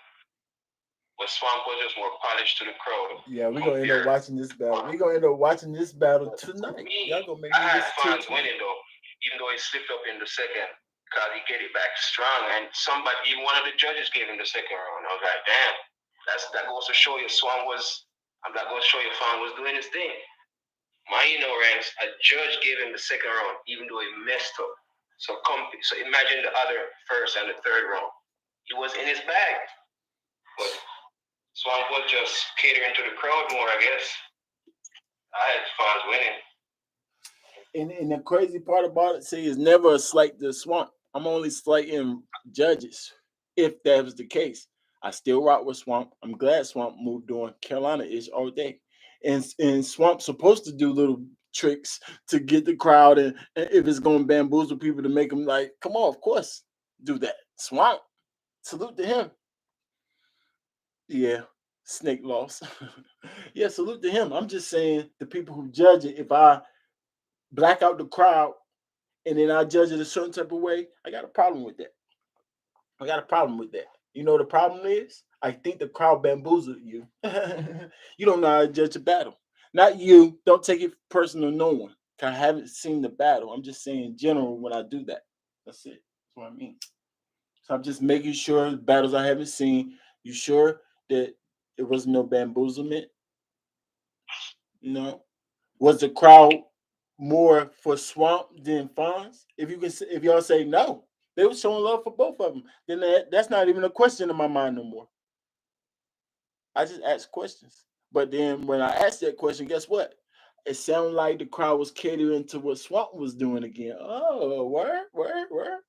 Speaker 3: But Swamp was just more polished to the crowd.
Speaker 2: Yeah, we're going to end up watching this battle. We're going to end up watching this battle tonight. Y'all gonna make
Speaker 3: I had Fonz winning, though, even though he slipped up in the second. Because he get it back strong. And even one of the judges gave him the second round. I was like, damn. That goes to show you Fonz was doing his thing. My ranks, a judge gave him the second round, even though he messed up. So imagine the other first and the third round. He was in his bag. But Swamp was just catering to the crowd more, I guess. I had Fonz winning.
Speaker 2: And the crazy part about it, see, is never a slight to Swamp. I'm only slighting judges, if that was the case. I still rock with Swamp. I'm glad Swamp moved on Carolina-ish all day. And Swamp's supposed to do little tricks to get the crowd, and if it's going to bamboozle people to make them like, come on, of course, do that. Swamp, salute to him. Yeah, Snake lost. Yeah, salute to him. I'm just saying, the people who judge it, if I black out the crowd and then I judge it a certain type of way, I got a problem with that. You know what the problem is? I think the crowd bamboozled you. You don't know how to judge a battle. Not you. Don't take it personal. No one. I haven't seen the battle. I'm just saying in general when I do that. That's it. That's what I mean. So I'm just making sure battles I haven't seen. You sure that it was no bamboozlement? No. Was the crowd more for Swamp than Fonz? If you can, if y'all say no, they were showing love for both of them. Then that's not even a question in my mind no more. I just ask questions. But then when I asked that question, guess what? It sounded like the crowd was catering to what Swamp was doing again. Oh, word.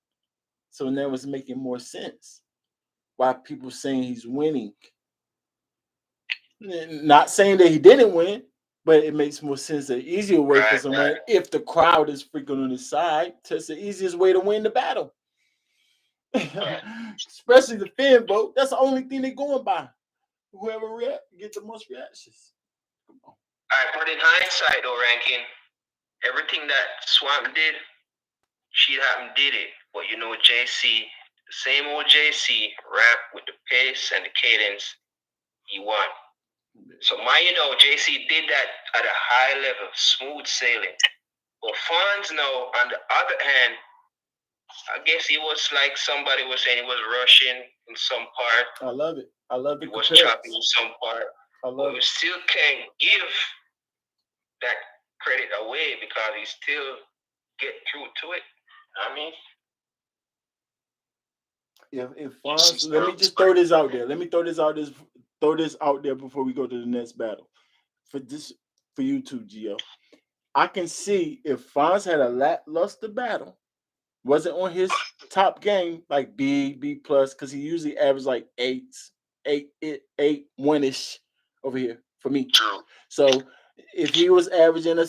Speaker 2: So now it's making more sense. Why people saying he's winning. Not saying that he didn't win, but it makes more sense. An easier way for someone, if the crowd is freaking on his side, it's the easiest way to win the battle. Especially the fan vote. That's the only thing they're going by. Whoever gets the most reactions.
Speaker 3: Come on. All right, but in hindsight, though, Ranking, everything that Swamp did, Sheet Happen did it. But you know, JC, the same old JC, rap with the pace and the cadence, he won. So JC did that at a high level, smooth sailing. But Fonz, on the other hand, I guess he was like somebody was saying he was rushing in some part.
Speaker 2: I love it.
Speaker 3: He was chopping in some part. But we still can't give that credit away because he still get through to it. I mean,
Speaker 2: if Fonz, let me just throw this out there. Let me throw this out there before we go to the next battle. For you too, Gio. I can see if Fonz had a lackluster battle, wasn't on his top game, like B plus, because he usually averaged like 1-ish over here for me.
Speaker 3: True.
Speaker 2: So if he was averaging a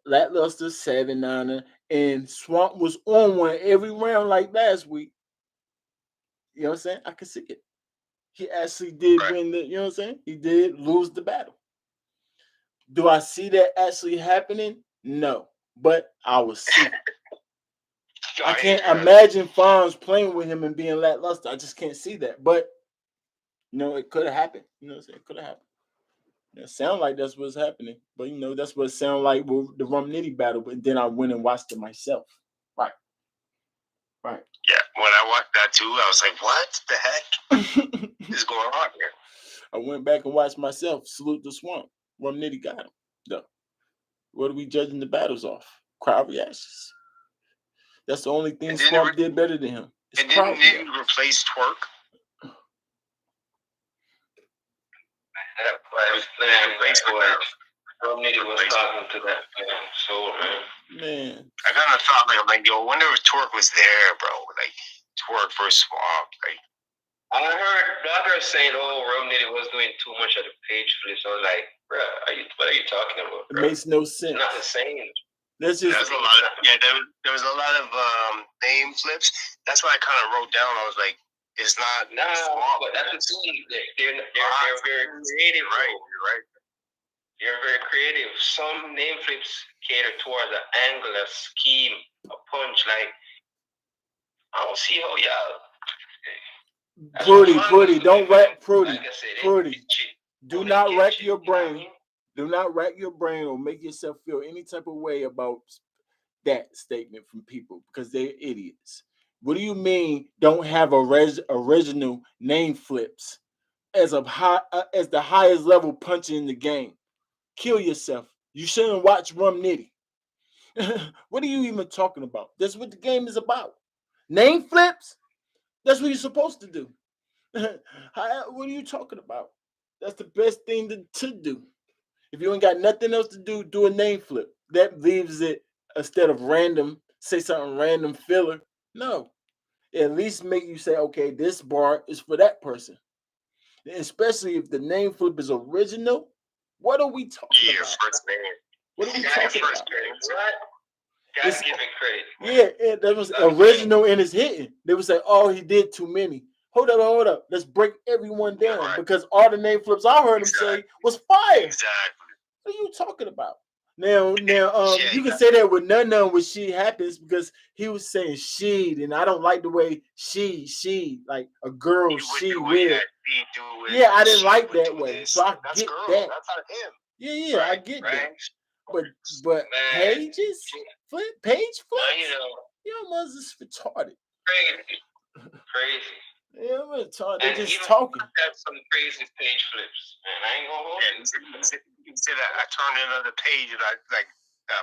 Speaker 2: lackluster 7-9, and Swamp was on one every round like last week, you know what I'm saying? I can see it. He actually did win the, you know what I'm saying? He did lose the battle. Do I see that actually happening? No. But I will see. I can't imagine Fonz playing with him and being lackluster. I just can't see that. But, it could have happened. You know what I'm saying? It could have happened. It sounds like that's what's happening. But, that's what it sounded like with the Rum Nitty battle. But then I went and watched it myself. Right.
Speaker 3: Yeah, when I watched that too, I was like, what the heck is going on here?
Speaker 2: I went back and watched myself. Salute the Swamp. Rum Nitty got him. No. What are we judging the battles off? Crowd reactions. That's the only thing Swamp did better than him.
Speaker 3: And didn't he replace Twerk? Rum Nitty was talking to that
Speaker 2: man.
Speaker 3: I kind of thought, I wonder if Twerk was there, bro. Like, Twerk versus Swamp. Like, I heard bloggers saying, Rum Nitty was doing too much of the page flips. I was like, bro, what are you talking about, bro?
Speaker 2: It makes no sense.
Speaker 3: It's not the same.
Speaker 2: There's a
Speaker 3: lot of, there was a lot of name flips. That's what I kind of wrote down. I was like, it's not. No, but that's the thing. They're very creative. Right, you're right. They're very creative. Some name flips cater towards an angle, a scheme, a punch. Like, I don't see how y'all.
Speaker 2: Prudy, don't wreck Prudy. Prudy, do not wreck your brain. Do not wreck your brain or make yourself feel any type of way about that statement from people because they're idiots. What do you mean don't have original name flips as the highest level puncher in the game? Kill yourself. You shouldn't watch Rum Nitty. What are you even talking about? That's what the game is about. Name flips? That's what you're supposed to do. What are you talking about? That's the best thing to do. If you ain't got nothing else to do, do a name flip. That leaves it, instead of random, say something random filler. No. At least make you say, okay, this bar is for that person. Especially if the name flip is original. What are we talking about?
Speaker 3: First name.
Speaker 2: What are we talking about?
Speaker 3: Gotta give it credit.
Speaker 2: Yeah, that was original and it's hitting. They would say, oh, he did too many. Hold up. Let's break everyone down because all the name flips I heard him say was fire.
Speaker 3: Exactly.
Speaker 2: What are you talking about? Now, you can say that with none when she happens because he was saying she, and I don't like the way she, like a girl, she will. Yeah, I didn't like that way. So I get that.
Speaker 1: That's not him.
Speaker 2: Yeah, I get that. But pages, page flips. Your mother's retarded.
Speaker 3: Crazy.
Speaker 2: Yeah, I'm retarded. They just talking.
Speaker 3: Have some crazy page flips, man. I ain't gonna hold it.
Speaker 1: Instead I turn another page and I like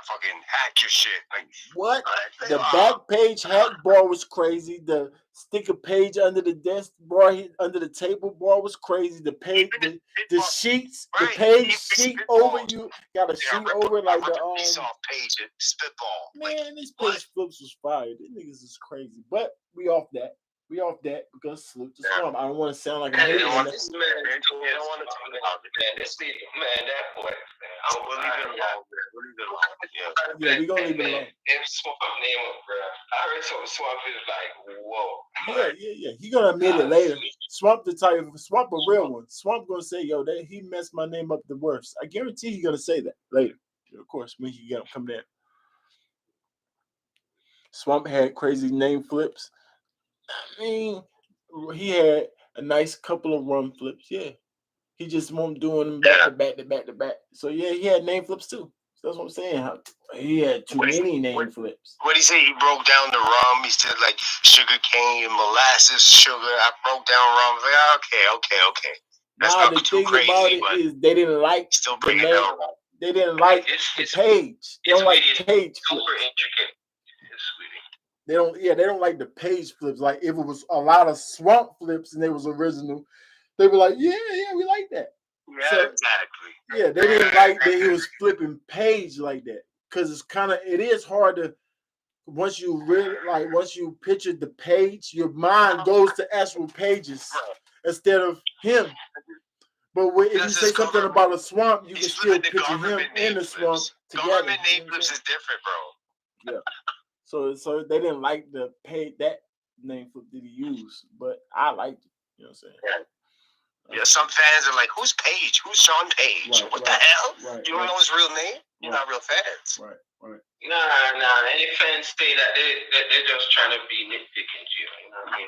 Speaker 1: fucking hack your shit. Like
Speaker 2: what? The back page hack bar was crazy. The sticker page under the desk bar, under the table bar was crazy. The page, the sheets, the page sheet over you got a sheet over like the
Speaker 1: piece off page and spitball.
Speaker 2: Man, this page flips was fire. These niggas is crazy, but we off that. We off that because salute to Storm. I don't want to sound like a hater.
Speaker 3: This man, I don't want to talk about it, man. This man, that boy.
Speaker 1: We'll leave it alone.
Speaker 2: Yeah, we gonna leave it alone.
Speaker 3: If Swamp name up, bro. I heard Swamp is like, whoa.
Speaker 2: Yeah. He gonna admit it later. Swamp the type of Swamp a real one. Swamp gonna say, yo, that he messed my name up the worst. I guarantee he gonna say that later. Of course, when he get him come there. Swamp had crazy name flips. I mean, he had a nice couple of run flips. Yeah, he just won't doing them back to back. So yeah, he had name flips too. So that's what I'm saying. He had too many name flips.
Speaker 1: What did he say? He broke down the rum. He said like sugar cane and molasses sugar. I broke down rum. I was like, okay. That's
Speaker 2: the thing
Speaker 1: crazy,
Speaker 2: about it is they didn't like
Speaker 1: still bring it down.
Speaker 2: They didn't like the page. They don't like page
Speaker 3: super intricate.
Speaker 2: They don't like the page flips. Like if it was a lot of Swamp flips and they was original, they were like, yeah, we like that.
Speaker 1: Yeah, so, exactly.
Speaker 2: Yeah, they didn't like that he was flipping page like that. Cause it is hard to once you picture the page, your mind goes to actual pages instead of him. But if you say something about a swamp, you can still picture him in the swamp together.
Speaker 1: Government name flips is different, bro.
Speaker 2: Yeah. So they didn't like the that name flip that he used, but I liked it. You know what I'm saying?
Speaker 1: Yeah, some fans are like, "Who's Page? Who's Sean Page? What the hell? You don't know his real name? You're not real fans."
Speaker 2: Right.
Speaker 3: Nah. Any fans say that they're just trying to be nitpicking you. You know what I mean?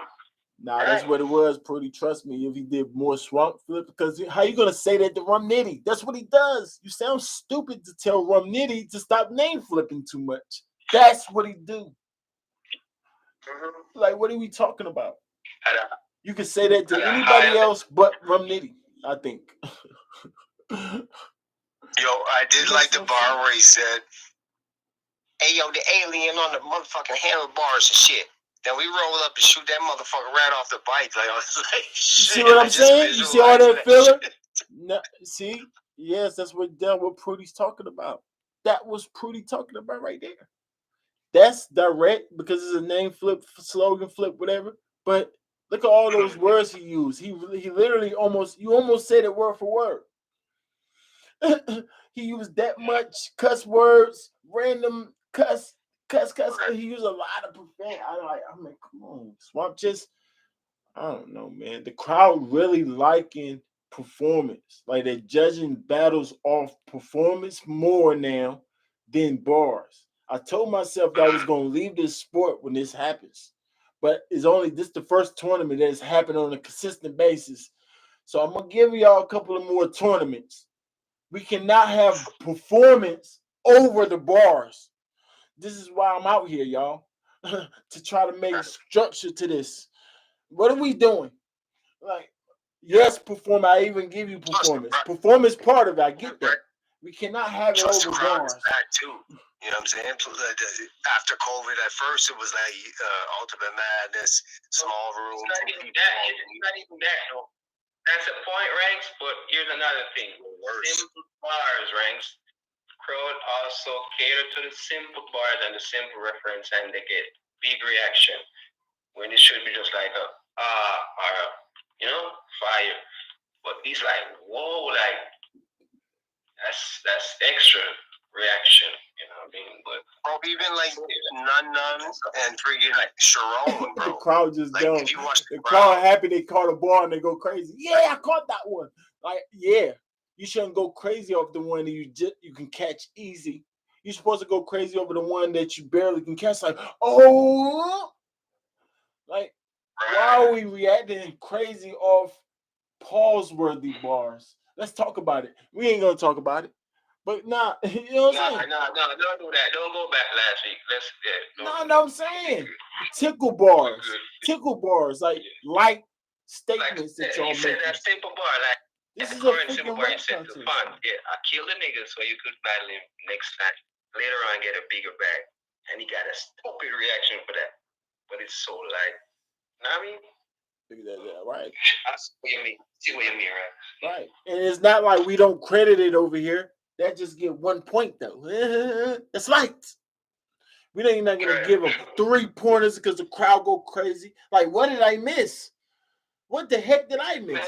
Speaker 2: Nah, that's what it was, Pretty. Trust me, if he did more swamp flip, because how you gonna say that to Rum Nitty? That's what he does. You sound stupid to tell Rum Nitty to stop name flipping too much. That's what he do. Like, what are we talking about? You can say that to anybody else but Rum Nitty, I think.
Speaker 1: Yo, I did like the bar where he said, "Hey, yo, the alien on the motherfucking handlebars and shit." Then we roll up and shoot that motherfucker right off the bike. Like, I was like, shit.
Speaker 2: You see what I'm saying? You see all that filler? No, see? Yes, that's what Prudy's talking about. That was Prudy talking about right there. That's direct because it's a name flip, slogan flip, whatever. But look at all those words he used. He literally you almost said it word for word. He used that much cuss words, random cuss. He used a lot of profanity. I mean, come on, Swamp. I don't know, man. The crowd really liking performance. Like they're judging battles off performance more now than bars. I told myself that I was gonna leave this sport when this happens, but this the first tournament that's happened on a consistent basis. So I'm gonna give y'all a couple of more tournaments. We cannot have performance over the bars. This is why I'm out here, y'all, to try to make structure to this. What are we doing? Like, yes, perform. I even give you performance. Performance part of it. I get that. We cannot have it over bars.
Speaker 1: Back too. You know what I'm saying? After COVID, at first it was like Ultimate Madness, small room.
Speaker 3: It's not even that. No. That's a point, Ranks. But here's another thing. Simple bars, Ranks. Crowd also cater to the simple bars and the simple reference, and they get big reaction when it should be just like fire. But he's like, whoa, like that's extra reaction, you know what I mean? But
Speaker 1: even like Nun and freaking like Sharon, bro.
Speaker 2: The crowd just like, the crowd happy they caught a ball and they go crazy. Yeah, I caught that one. Like, yeah. You shouldn't go crazy off the one that you can catch easy. You're supposed to go crazy over the one that you barely can catch. Like, oh, like why are we reacting crazy off pause-worthy bars? Let's talk about it. We ain't gonna talk about it. But nah, you know what I'm saying?
Speaker 3: No, don't do that. Don't go back last week.
Speaker 2: I'm saying tickle bars, like light statements that y'all
Speaker 3: making. You said that simple bar, like
Speaker 2: this is
Speaker 3: current simple bar. You said to fun. Yeah, I killed the nigga so you could battle him next time. Later on, get a bigger bag, and he got a stupid reaction for that. But it's so light. Know what I mean?
Speaker 2: Right.
Speaker 3: I see what you mean, right?
Speaker 2: Right. And it's not like we don't credit it over here. That just get 1 point though. It's light. We ain't not gonna give them 3 pointers because the crowd go crazy. Like, what did I miss? What the heck did I miss?
Speaker 3: Man,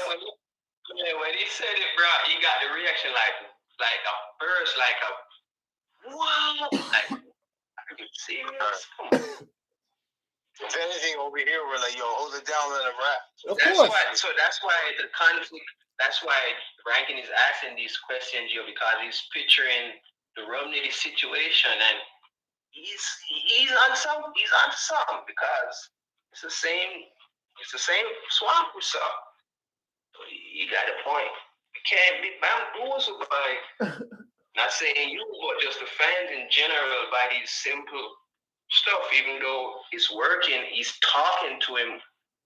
Speaker 3: when he said it, bro, you got the reaction like a burst, like a wow. Like, are you serious? Come on.
Speaker 1: If anything over here, we're like, yo, hold it down, let him rap.
Speaker 3: That's why the conflict. That's why Rankin is asking these questions, yo, because he's picturing the Romney situation, and he's on something because it's the same swamp we saw. So you got a point. You can't be bamboozled by not saying you, but just the fans in general by these simple stuff. Even though it's working, he's talking to him,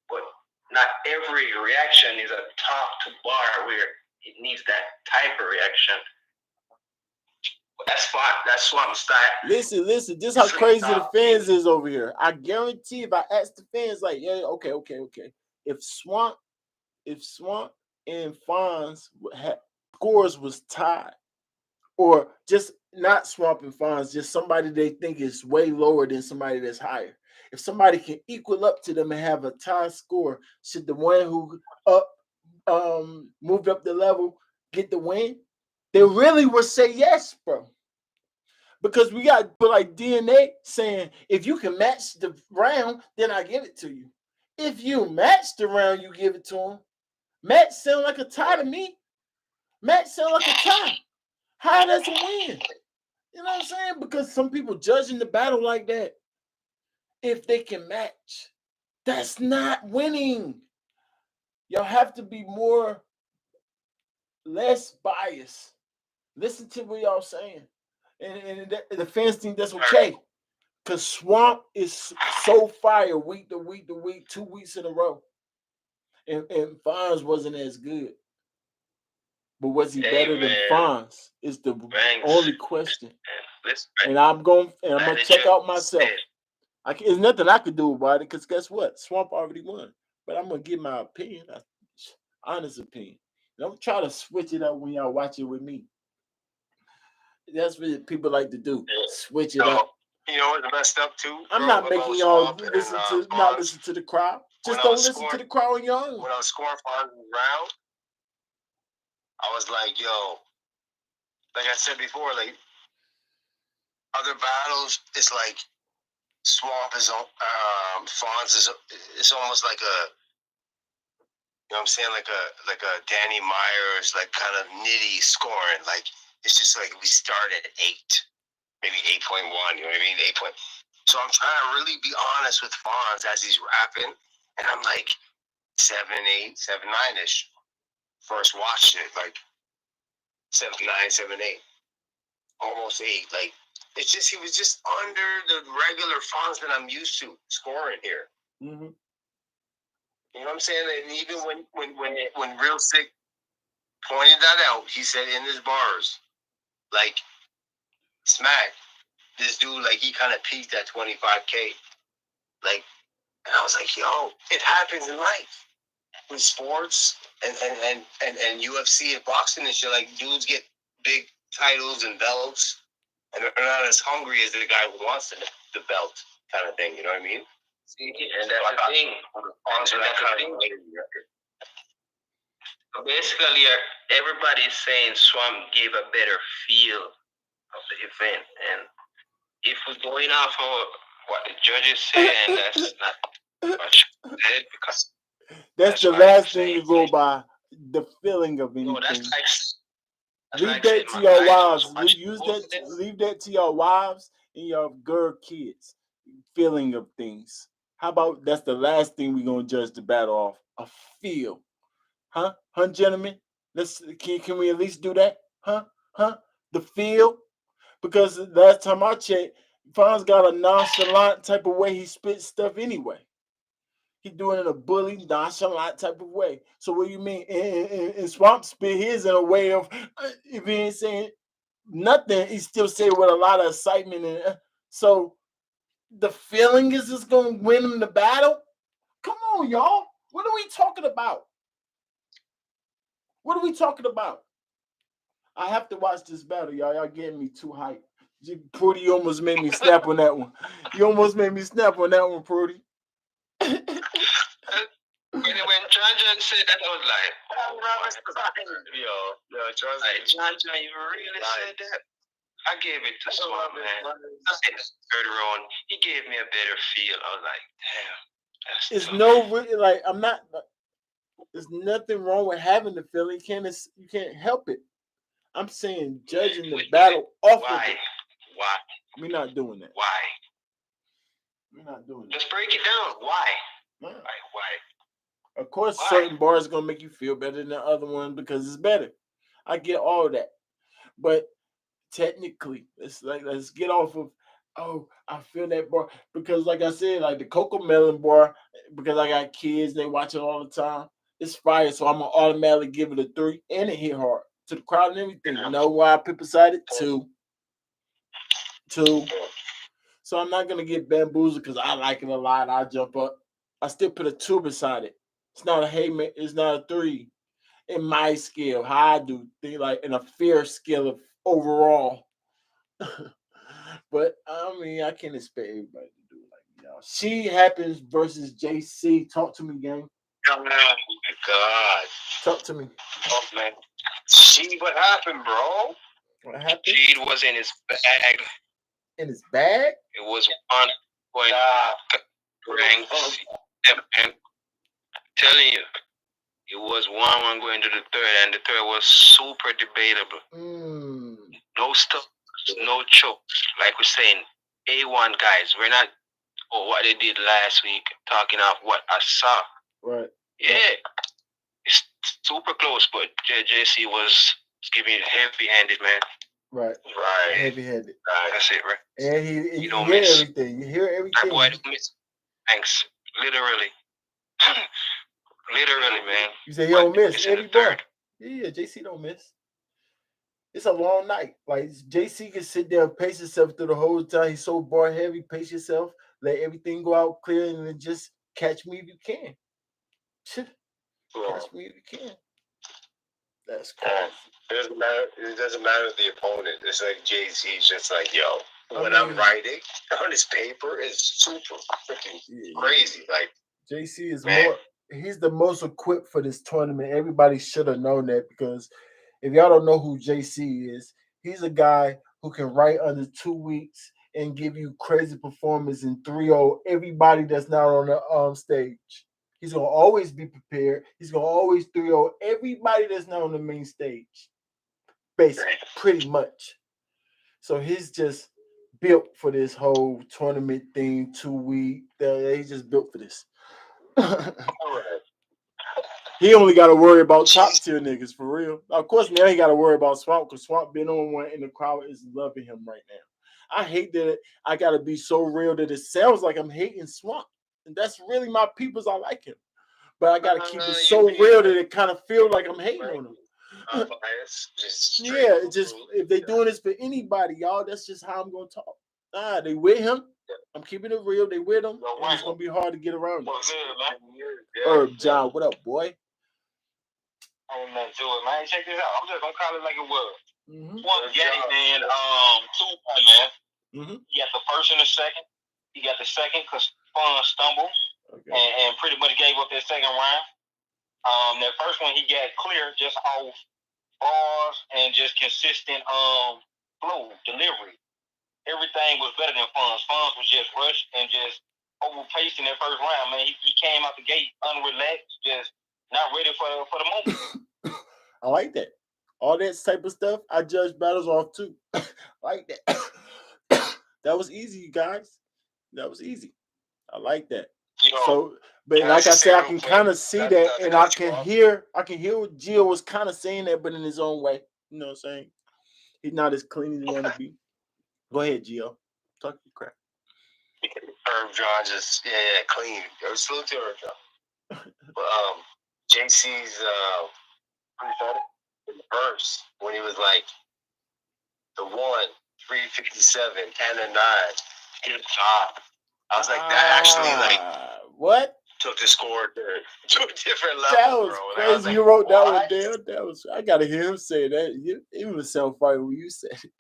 Speaker 3: but not every reaction is a talk to bar where it needs that type of reaction. But that's fine. That's swamp style.
Speaker 2: Listen. This is how crazy the fans is over here. I guarantee if I ask the fans, like, yeah, okay. If Swamp and Fonz scores was tied, or just not Swamp and Fonz, just somebody they think is way lower than somebody that's higher. If somebody can equal up to them and have a tie score, should the one who moved up the level get the win? They really would say yes, bro. Because we got like DNA saying, if you can match the round, then I give it to you. If you match the round, you give it to him. Match sound like a tie to me. Match sound like a tie. How does it win? You know what I'm saying? Because some people judging the battle like that. If they can match, that's not winning. Y'all have to be less biased. Listen to what y'all saying. And the fans think that's okay. Because Swamp is so fire week to week, 2 weeks in a row. And Fonz wasn't as good. But was he better than Fonz? Is the only question. And I'm gonna check out myself. There's nothing I could do about it because guess what? Swamp already won. But I'm gonna give my opinion, honest opinion. Don't try to switch it up when y'all watch it with me. That's what people like to do. Switch it up.
Speaker 1: You know what's messed up too?
Speaker 2: I'm not making y'all listen to the crowd. Just don't listen to the crowd on your own.
Speaker 1: When I was scoring Fonz round, I was like, yo, like I said before, like other battles, it's like Swamp is on, Fonz is, it's almost like a, you know what I'm saying, like a Danny Myers, like kind of nitty scoring. Like it's just like we start at 8, maybe 8.1. You know what I mean? 8 point. So I'm trying to really be honest with Fonz as he's rapping, and I'm like 7, 8, 7, 9-ish. First watched it, like 7, 9, 7, 8, almost 8. Like it's just he was just under the regular Fonz that I'm used to scoring here.
Speaker 2: Mm-hmm.
Speaker 1: You know what I'm saying? And even when Real Sick pointed that out, he said in his bars, like Smack, this dude, like he kind of peaked at 25K. Like, and I was like, yo, it happens in life. With sports and UFC and boxing and shit, like dudes get big titles and belts, and they're not as hungry as the guy who wants the belt, kind of thing. You know what I mean?
Speaker 3: See, and that's the thing. So basically, everybody's saying Swamp gave a better feel of the event, and if we're going off of what the judges say, and that's not much said because.
Speaker 2: That's the last thing to go by, the feeling of anything.
Speaker 3: No, that's like
Speaker 2: Leave that to your wives. Leave that to your wives and your girl kids. Feeling of things. How about that's the last thing we're gonna judge the battle off? A feel. Huh, gentlemen? Can we at least do that? Huh? The feel? Because last time I checked, Fonz got a nonchalant type of way he spits stuff anyway. He doing it in a bully, nonchalant type of way. So what do you mean? And Swamp spit his in a way of, if he ain't saying nothing, he still say it with a lot of excitement. And so the feeling is just going to win him the battle? Come on, y'all. What are we talking about? What are we talking about? I have to watch this battle, y'all. Y'all getting me too hyped. Prudy, you almost made me snap on that one. You almost made me snap on that one, Prudy.
Speaker 3: When John said that, I was like, John, you really said that? I gave it to Swamp, man. Further on, he gave me a better feel. I was like, damn.
Speaker 2: It's no, like, I'm not, there's nothing wrong with having the feeling. You can't help it. I'm saying judging the battle off of it.
Speaker 3: Why?
Speaker 2: We're not doing that.
Speaker 3: Why?
Speaker 2: We're not doing that.
Speaker 3: Let's break it down. Why?
Speaker 2: Why?
Speaker 3: Why?
Speaker 2: Of course, certain bars gonna make you feel better than the other one because it's better. I get all that, but technically, let's get off of. Oh, I feel that bar because, like I said, like the Coco Melon bar, because I got kids, they watch it all the time. It's fire, so I'm gonna automatically give it a 3, and it hit hard to the crowd and everything. You know why I put beside it? 2. So I'm not gonna get bamboozled because I like it a lot. I jump up. I still put a 2 beside it. It's not it's not a 3 in my scale. How I do things like in a fair scale of overall. But I mean, I can't expect everybody to do it like y'all. She Happens versus JC. Talk to me, gang.
Speaker 1: Oh my God.
Speaker 2: Talk to me.
Speaker 3: Oh man.
Speaker 1: See what happened, bro?
Speaker 2: What happened?
Speaker 3: She was in his bag.
Speaker 2: In his bag?
Speaker 3: It was one going ranks. I'm telling you, it was one going to the third, and the third was super debatable. No stuff, no chokes. Like we're saying, A1 guys. We're not what they did last week, talking off what I saw.
Speaker 2: Right.
Speaker 3: Yeah. It's super close, but JC was giving it heavy-handed, man.
Speaker 2: Right. Heavy-handed.
Speaker 3: That's it, right?
Speaker 2: And you don't hear miss everything. You hear everything.
Speaker 3: That boy don't miss. Thanks. Literally. Literally, man.
Speaker 2: You say he don't miss every bar. Yeah, JC don't miss. It's a long night. Like JC can sit there and pace himself through the whole time. He's so bar heavy. Pace yourself. Let everything go out clear, and then just catch me if you can. Catch me if you can. That's crazy.
Speaker 1: It doesn't matter the opponent. It's like JC's just like, yo, when I'm writing on his paper, it's super freaking crazy. Like
Speaker 2: JC is more. He's the most equipped for this tournament. Everybody should have known that, because if y'all don't know who JC is, he's a guy who can write under 2 weeks and give you crazy performance in 3-0 everybody that's not on the stage. He's going to always be prepared. He's going to always 3-0 everybody that's not on the main stage. Basically, pretty much. So he's just built for this whole tournament thing, 2 week. He's just built for this. He only got to worry about top tier niggas, for real. Of course, now he got to worry about Swamp, because Swamp been on one and the crowd is loving him right now. I hate that I got to be so real that it sounds like I'm hating Swamp. And that's really my peoples. I like him. But I got to keep it so real that it kind of feel like I'm hating on him. Yeah, it's just, if they doing this for anybody, y'all, that's just how I'm going to talk. They with him. I'm keeping it real. They with him. And it's going to be hard to get around them. Herb John, what up, boy?
Speaker 3: I ain't nothing to it, man. Check this out. I'm just gonna call it like it was. One game, man. 2 man. He got the first and the second. He got the second because Fun stumbled and pretty much gave up that second round. That first one he got clear just off bars and just consistent flow delivery. Everything was better than Fun's. Fun's was just rushed and just overpaced in that first round, man. He came out the gate unrelaxed, just not ready for the moment.
Speaker 2: I like that. all that type of stuff, I judge battles off too. Like that. That was easy, you guys. That was easy. I like that. So, but like I said, I can kind of see that, and I can hear what Gio was kind of saying that, but in his own way. You know what I'm saying? He's not as clean as he want to be. Go ahead, Gio. Talk your crap.
Speaker 1: Herb John just clean. Salute to Herb John. But JC's in the verse when he was like the 357 and the 9. Good job. I was like, that actually
Speaker 2: what?
Speaker 1: Took the score to a different level.
Speaker 2: That was
Speaker 1: bro.
Speaker 2: crazy.
Speaker 1: Was like,
Speaker 2: you wrote that one down. That was. I gotta hear him say that. It was sound funny when you said it.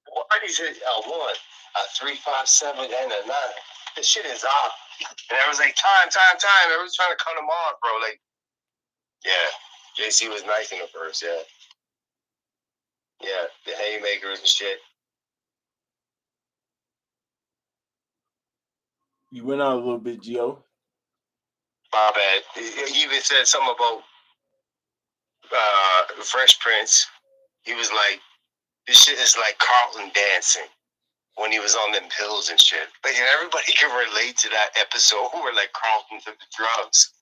Speaker 1: What is it? 357 and a 9. This shit is off. And I was like, time. Everyone's trying to cut him off, bro. Like, yeah. JC was nice in the first, yeah. Yeah, the haymakers and shit.
Speaker 2: You went out a little bit, Gio.
Speaker 1: My bad. He even said something about Fresh Prince. He was like, this shit is like Carlton dancing when he was on them pills and shit. Like, and everybody can relate to that episode where like Carlton took the drugs.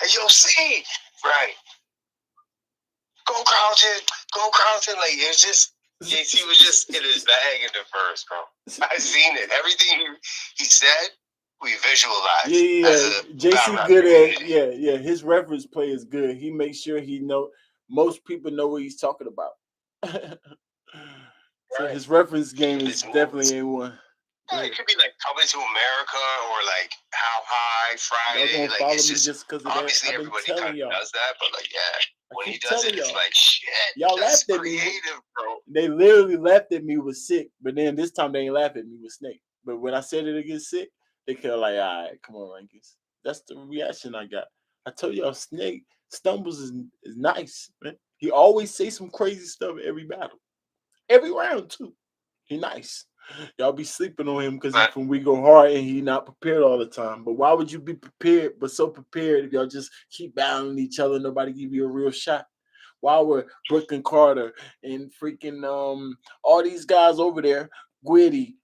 Speaker 1: And you'll see, right? Go Carlton. Like, it was just, JC was just in his bag in the first, bro. I seen it. Everything he said, we visualize.
Speaker 2: Yeah. JC good at his reference play is good. He makes sure most people know what he's talking about. So his reference game is definitely A1.
Speaker 1: Yeah, it could be like Coming to America or like How High Friday.
Speaker 2: Like
Speaker 1: it's just
Speaker 2: because
Speaker 1: obviously everybody kind of does that, but like when he does it, it's like shit.
Speaker 2: Y'all laughed at me,
Speaker 1: bro.
Speaker 2: They literally laughed at me with Sick, but then this time they ain't laugh at me with Snake. But when I said it against Sick, they kind of like, all right, come on, Rankins. That's the reaction I got. I told y'all, Snake Stumbles is nice, man. He always say some crazy stuff every battle, every round too. He nice. Y'all be sleeping on him because he's from We Go Hard and he not prepared all the time. But why would you be prepared, but so prepared if y'all just keep battling each other, nobody give you a real shot? Why were Brooklyn Carter and freaking all these guys over there, Gwitty,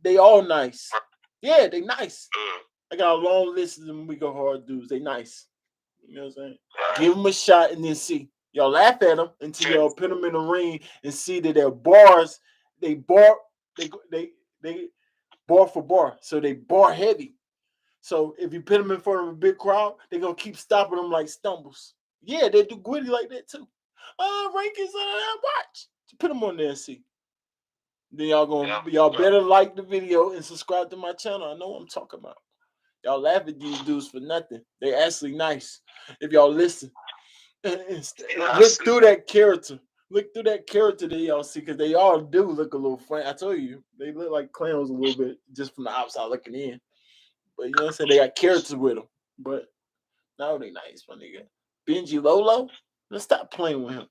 Speaker 2: they all nice. Yeah, they nice. I got a long list of them We Go Hard dudes. They nice. You know what I'm saying? Give them a shot and then see. Y'all laugh at them until y'all put them in the ring and see that their bars, they bar for bar. So they bar heavy. So if you put them in front of a big crowd, they're going to keep stopping them like Stumbles. Yeah, they do Gwitty like that too. Rankins, watch. Put them on there and see. Then y'all better like the video and subscribe to my channel. I know what I'm talking about. Y'all laugh at these dudes for nothing. They actually nice. If y'all listen. Look through that character. Look through that character that y'all see, because they all do look a little funny. I told you, they look like clowns a little bit just from the outside looking in. But you know what I'm saying? They got characters with them. But no, they nice, my nigga. Benji Lolo, let's stop playing with him.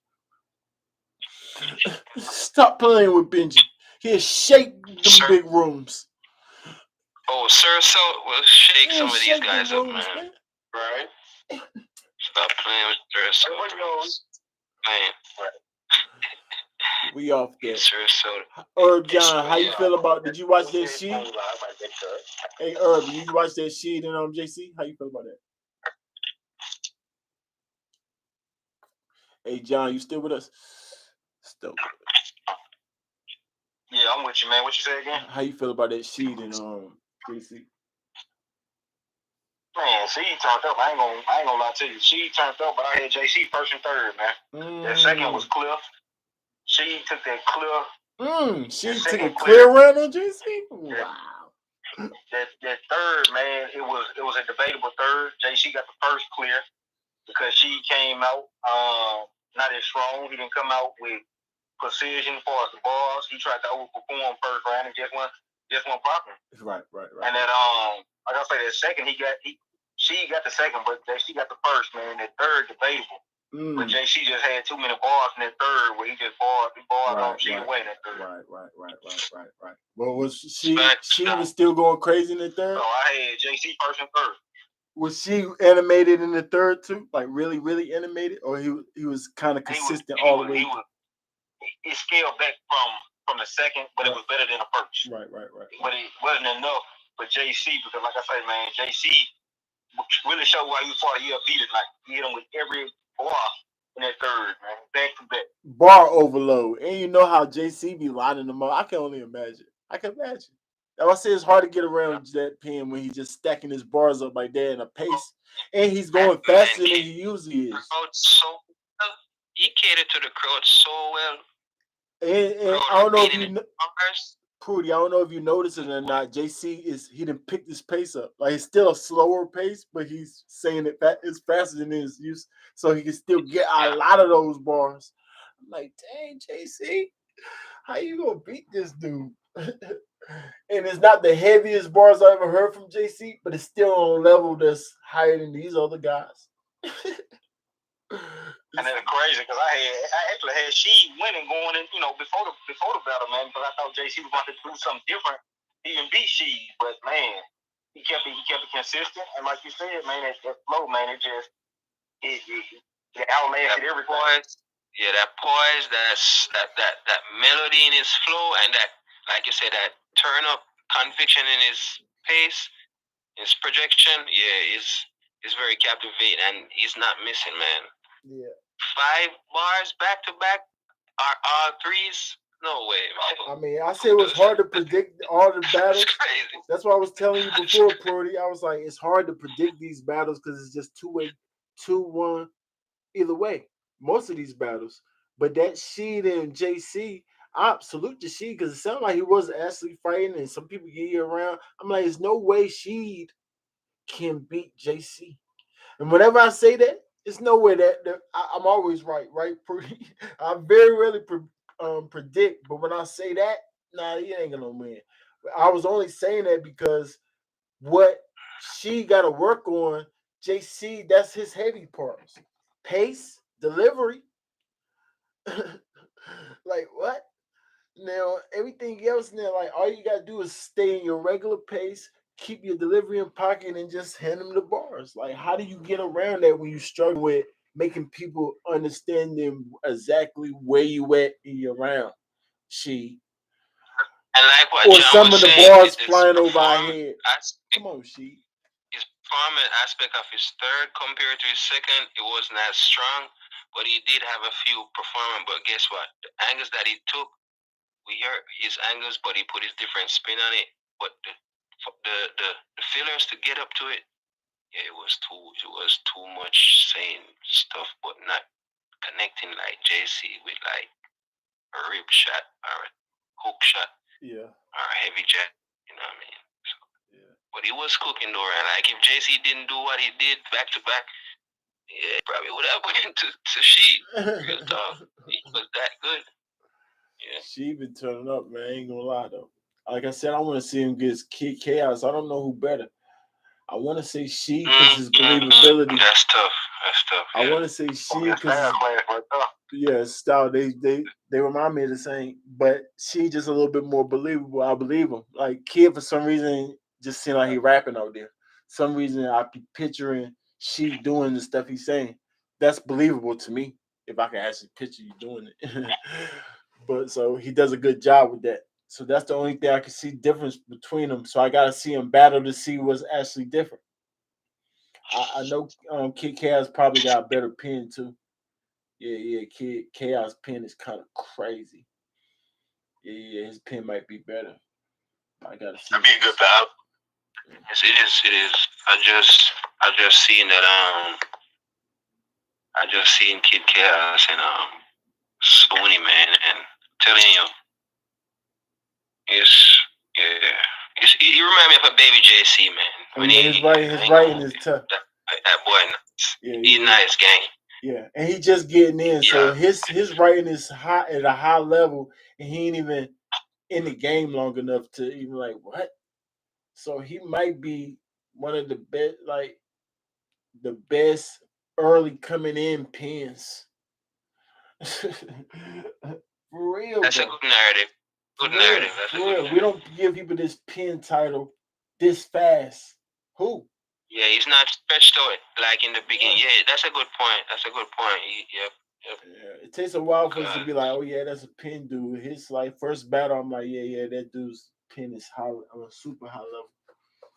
Speaker 2: Stop playing with Benji. He'll shake them big rooms.
Speaker 3: Oh, Sir will shake some of these guys up, man.
Speaker 1: Right?
Speaker 3: Stop playing with Sir
Speaker 2: We off there.
Speaker 3: Sir
Speaker 2: Herb John, how you feel about? Did you watch that sheet? Hey Herb, you watch that sheet and JC? How you feel about that? Hey John, you still with us? Still.
Speaker 1: Yeah, I'm with you, man. What you say again?
Speaker 2: How you feel about that sheet and JC?
Speaker 1: Man, she turned up. I ain't gonna lie to you. She turned up, but I had JC first and third, man. That second was Cliff. She took that Cliff.
Speaker 2: She took a clear run on JC. Wow.
Speaker 1: That third, man, it was a debatable third. JC got the first clear because she came out not as strong. He didn't come out with precision as far as the bars. He tried to overperform first round and just went popping.
Speaker 2: Right.
Speaker 1: And then like I say, that second she got the second, but JC got the first, man. That third debatable. But JC just had too many bars in that third where he just barred on. She didn't win that third.
Speaker 2: Right. Well, was she was still going crazy in the third?
Speaker 1: So I had JC first and third.
Speaker 2: Was she animated in the third too? Like really, really animated, or he was kind of consistent all the way?
Speaker 4: He scaled back from the second, but it was better than the first.
Speaker 2: Right.
Speaker 4: But it wasn't enough for JC because, like I say, man, JC really showed why he was part of ELP tonight. He hit him with every bar in that third, man, back to back.
Speaker 2: Bar overload, and you know how JC be lining them up. I can only imagine. I say it's hard to get around that pen when he's just stacking his bars up like that in a pace, and he's going faster than he usually is.
Speaker 3: He catered to the crowd so well.
Speaker 2: And I don't know if you Prudy, I don't know if you noticed it or not. JC he didn't pick this pace up. Like it's still a slower pace, but he's saying it's faster than his use, so he can still get a lot of those bars. I'm like, dang, JC, how you gonna beat this dude? And it's not the heaviest bars I ever heard from JC, but it's still on a level that's higher than these other guys.
Speaker 4: And it's crazy because I actually had she winning going in, before the battle, man, because I thought JC was about to do something different. He even beat she, but man, he kept it consistent. And like you said, man, that flow, man, it outlasted every
Speaker 3: poise. Yeah, that poise, that melody in his flow, and that, like you said, that turn up conviction in his pace, his projection. Yeah, is very captivating, and he's not missing, man.
Speaker 2: Yeah.
Speaker 3: 5 bars back to back are threes. No way, man.
Speaker 2: I mean, I say it was hard to predict all the battles.
Speaker 3: That's crazy.
Speaker 2: That's why I was telling you before, Brody. I was like, it's hard to predict these battles because it's just 2-1 either way. Most of these battles, but that Sheed and JC, I salute the Sheed because it sounded like he wasn't actually fighting, and some people get you around. I'm like, there's no way Sheed can beat JC, and whenever I say that, it's nowhere that I'm always right? I very rarely predict, but when I say that, nah, he ain't gonna win. I was only saying that because what she got to work on, JC, that's his heavy parts. Pace, delivery. Like what? Now everything else now, like all you gotta do is stay in your regular pace, keep your delivery in pocket, and just hand them the bars. Like, how do you get around that when you struggle with making people understand them exactly where you at in your round?
Speaker 3: And like what
Speaker 2: or
Speaker 3: John
Speaker 2: some
Speaker 3: was
Speaker 2: of the
Speaker 3: saying,
Speaker 2: bars flying over our head. Come on, She.
Speaker 3: His performance aspect of his third compared to his second, it wasn't as strong, but he did have a few performance. But guess what? The angles that he took, we heard his angles, but he put his different spin on it. But the fillers to get up to it, yeah, it was too much saying stuff, but not connecting like JC with like a rib shot or a hook shot, or a heavy jab. You know what I mean? So, yeah. But he was cooking though, and like if JC didn't do what he did back to back, yeah, he probably would have went to Sheed. Real talk. He was that good. Yeah.
Speaker 2: She been turning up, man. I ain't gonna lie though. Like I said, I want to see him get Kid Chaos. I don't know who better. I want to say She because his believability.
Speaker 3: That's tough. Yeah.
Speaker 2: I want to say She because style. They remind me of the same, but She just a little bit more believable. I believe him. Like Kid for some reason just seemed like he rapping out there. Some reason I be picturing She doing the stuff he's saying. That's believable to me if I can actually picture you doing it. But so he does a good job with that. So that's the only thing I can see difference between them. So I gotta see him battle to see what's actually different. I know Kid Chaos probably got a better pen too. Yeah, Kid Chaos pen is kind of crazy. Yeah, his pen might be better. I gotta see.
Speaker 3: That'd be a good battle. Yes, it is. I just seen that I just seen Kid Chaos and Spoonie, man, and telling you, he remind me of a baby JC, man.
Speaker 2: His writing is tough.
Speaker 3: That boy, he's nice, gang.
Speaker 2: Yeah, and he just getting in, so his writing is high at a high level, and he ain't even in the game long enough to even like what. So he might be one of the best, like the best early coming in pens. For real,
Speaker 3: that's a good narrative. Good narrative. That's a good narrative.
Speaker 2: We don't give people this pen title this fast. Who?
Speaker 3: Yeah, he's not stretched out like in the beginning. Yeah, that's a good point. Yep.
Speaker 2: Yeah, it takes a while for us to be like, oh yeah, that's a pin dude. His like first battle, I'm like, yeah, that dude's pin is high, on a super high level.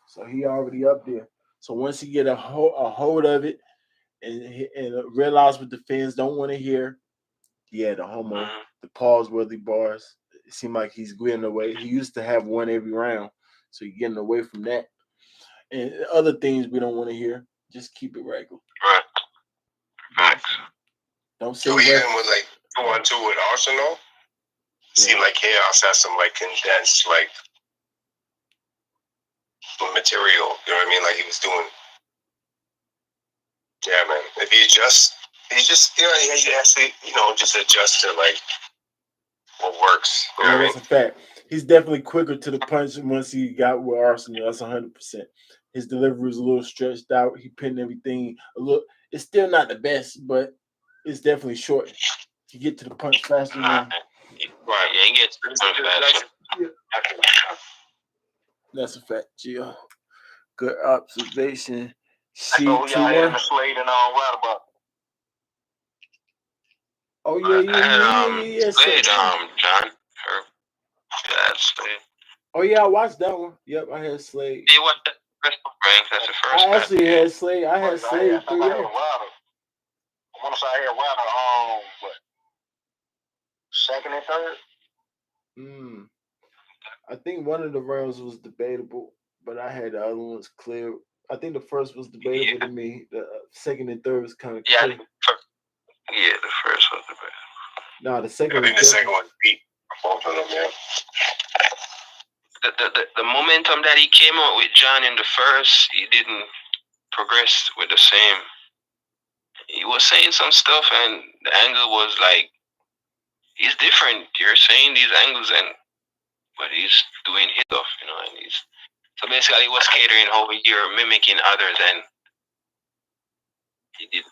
Speaker 2: So he already up there. So once he get a hold of it and realize what the fans don't want to hear, yeah, the homo, the pause worthy bars. It seemed like he's getting away. He used to have one every round, so he's getting away from that. And other things we don't want to hear. Just keep it regular.
Speaker 3: Right.
Speaker 2: Don't say.
Speaker 1: So even with like 2-on-2 with Arsenal, seemed like Chaos has some like condensed like material. You know what I mean? Like he was doing. Yeah, man. If he just he has to just adjust to like what works. You know what I mean?
Speaker 2: That's a fact. He's definitely quicker to the punch once he got with Arsenal. That's 100%. His delivery was a little stretched out. He pinned everything a little. It's still not the best, but it's definitely short. You get to the punch faster.
Speaker 3: Right. Yeah, he gets to the punch faster.
Speaker 2: That's a fact, Gio. Good observation.
Speaker 4: So y'all had the Slade and right about.
Speaker 2: Oh yeah.
Speaker 3: Slade, John. Slade.
Speaker 2: Oh yeah, I watched that one. Yep, I had Slade.
Speaker 3: You watched that first rank? That's the first.
Speaker 2: I actually had Slade. I had Slade 3-0.
Speaker 4: I want to say I had Ryder what? Second and third?
Speaker 2: I think one of the rounds was debatable, but I had the other ones clear. I think the first was debatable to me. The second and third was kind of clear.
Speaker 3: The first was debatable.
Speaker 2: No, the second.
Speaker 1: I think the second one beat both of them. Yeah.
Speaker 3: The momentum that he came out with John in the first, he didn't progress with the same. He was saying some stuff, and the angle was like, he's different. You're saying these angles, but he's doing his stuff, and he's so basically he was catering how you're mimicking others, and he did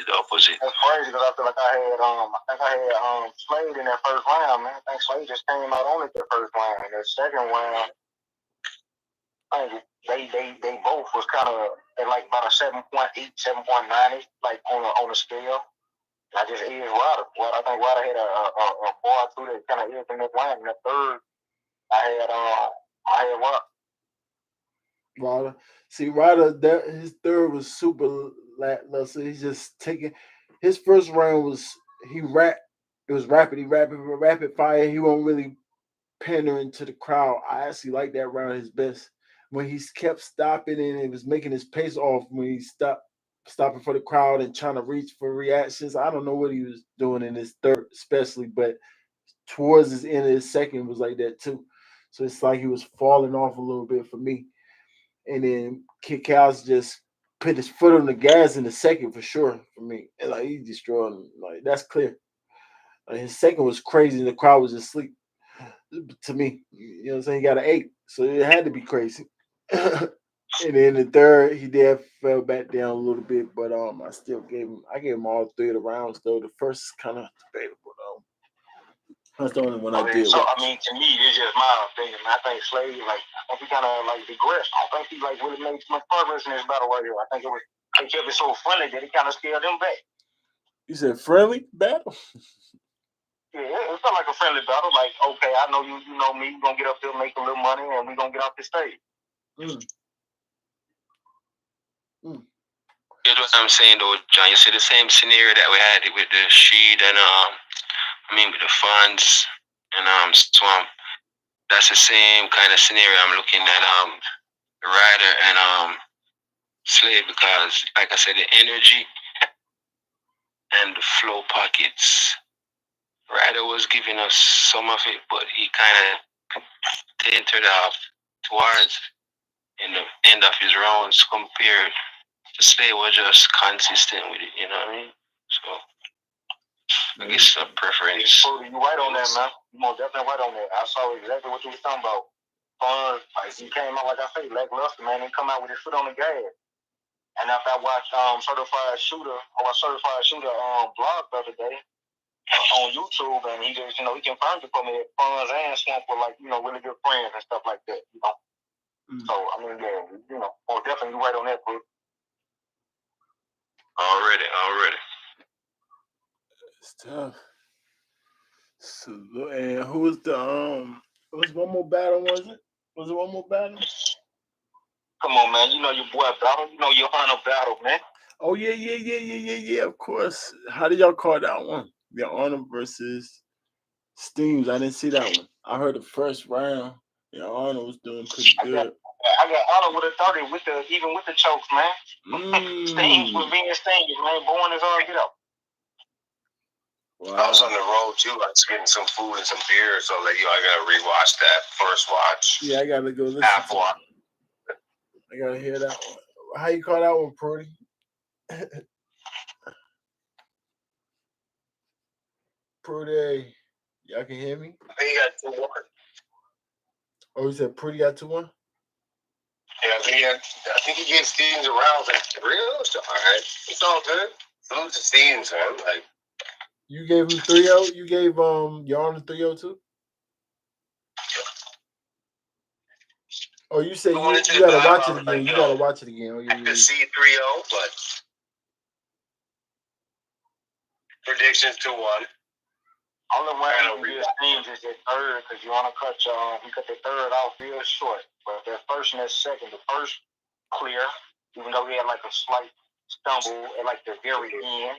Speaker 3: the opposite.
Speaker 4: That's crazy because I feel like I had Slade in that first round, man. I think Slade just came out on it that first round. In that second round, I think they both was kind of at like about a 7.8, 7.9, like on a scale. I just edged Ryder. Well, I think Ryder had a bar or two that kind of edged in that round. In the third, I had
Speaker 2: Ryder. See, Ryder, his third was super lackluster. He's just taking. His first round was he rapped. It was rapid. He rapid fire. He won't really pandering to the crowd. I actually like that round his best when he kept stopping and it was making his pace off when he stopping for the crowd and trying to reach for reactions. I don't know what he was doing in his third, especially, but towards his end of his second was like that too. So it's like he was falling off a little bit for me. And then Kid Cows just put his foot on the gas in the second for sure for me. And like he destroyed him. Like that's clear. Like, his second was crazy and the crowd was asleep. To me, you know what I'm saying? He got an 8, so it had to be crazy. And then the third, he did fell back down a little bit, but I still gave him all 3 of the rounds though. The first is kind of debatable though. That's the only one I did.
Speaker 4: So I mean, to me, it's just my opinion. I think Slade, like, I think he kind of like digressed. I don't think he like really made too much progress in this battle right here. I think they kept it so friendly that it kind of scared them back.
Speaker 2: You said friendly battle?
Speaker 4: Yeah, it felt like a friendly battle. Like, okay, I know you know me. We're gonna get up there, make a little money, and we're gonna get off the stage.
Speaker 3: Here's what I'm saying though, John. You see the same scenario that we had with the Sheed and with the funds and Swamp. That's the same kind of scenario I'm looking at Ryder and Slade, because like I said, the energy and the flow pockets. Ryder was giving us some of it, but he kind of entered off towards in the end of his rounds compared to Slade was just consistent with it, you know what I mean? So I guess a preference.
Speaker 4: You're right on that, man. You're most definitely right on that. I saw exactly what you were talking about. Like he came out, like I say, lackluster, man. He come out with his foot on the gas. And after I watched Certified Shooter blog the other day on YouTube, and he just, he confirmed it for me that Funds and Swamp were like, really good friends and stuff like that, So I mean, yeah, most definitely right on that, bro.
Speaker 3: Already.
Speaker 2: It's tough. So, and who was the was one more battle? Was it one more battle?
Speaker 4: Come on, man. You know your boy battle. You know your Honor battle, man.
Speaker 2: Oh yeah. Of course. How did y'all call that one? The Honor versus Steams. I didn't see that one. I heard the first round. The Honor was doing pretty good.
Speaker 4: I got Honor with a 30 even with the chokes, man. Steams was being Steams, man. Born as hard get up.
Speaker 1: Wow. I was on the road too. I was getting some food and some beer, so I gotta rewatch that first watch.
Speaker 2: Yeah, I gotta go listen.
Speaker 1: Half watch.
Speaker 2: I gotta hear that one. How you call that one, Prudy? Prudy, y'all can hear me?
Speaker 1: I think he got 2-1.
Speaker 2: Oh, you said Prudy got 2-1?
Speaker 1: Yeah, I think he gets Steams around like 3-0. So, all right, it's all good. Salute to Steams, man. Like,
Speaker 2: you gave him 3-0. You gave Yarn 3-0 too. Oh, you said you gotta watch it again. You gotta watch it again. Oh, yeah.
Speaker 1: I could see 3-0, but predictions 2-1.
Speaker 4: Only way I can get Steams is that third, because you want to cut the third off real short. But that first and that second, the first clear, even though he had like a slight stumble at like the very end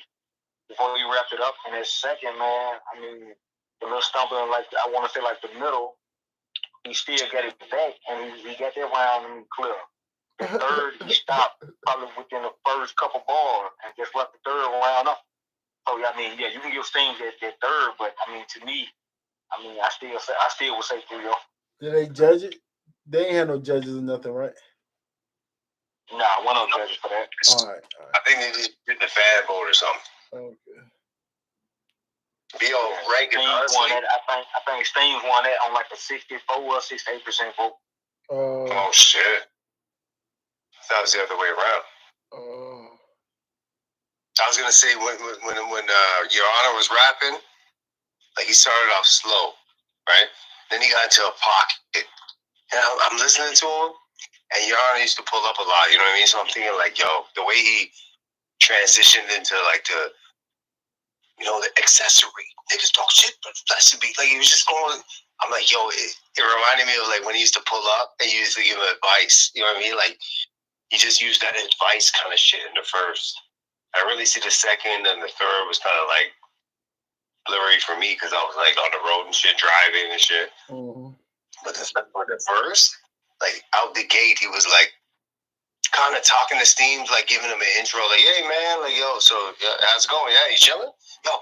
Speaker 4: before he wrapped it up. And that second, man, I mean, the little stumble in like I want to say like the middle, he still got it back, and he got that round clear. The third, he stopped probably within the first couple balls and just left the third round up. So I mean, yeah, you can give Steams that third, but I mean, to me, I still would say 3-0.
Speaker 2: Did they judge it? They ain't had no judges or nothing, right?
Speaker 4: Nah, one no judges for that.
Speaker 2: All right.
Speaker 1: I think they just did the fan vote or something.
Speaker 2: Okay.
Speaker 1: B.O. ranking honestly.
Speaker 4: I think Steams won that on like a 64 or 68% vote.
Speaker 1: Oh shit! That was the other way around. I was gonna say when Your Honor was rapping, like he started off slow, right? Then he got into a pocket, and I'm listening to him, and Your Honor used to pull up a lot. You know what I mean? So I'm thinking like, yo, the way he transitioned into like the accessory, niggas talk shit, but that's to be like he was just going. I'm like, yo, it reminded me of like when he used to pull up and he used to give him advice. You know what I mean? Like he just used that advice kind of shit in the first. I really see the second and the third was kind of like blurry for me because I was like on the road and shit, driving and shit. Mm-hmm. But the first, like out the gate, he was like kind of talking to Steams, like giving him an intro, like, hey man, like yo, so how's it going? Yeah, you chilling? Yo,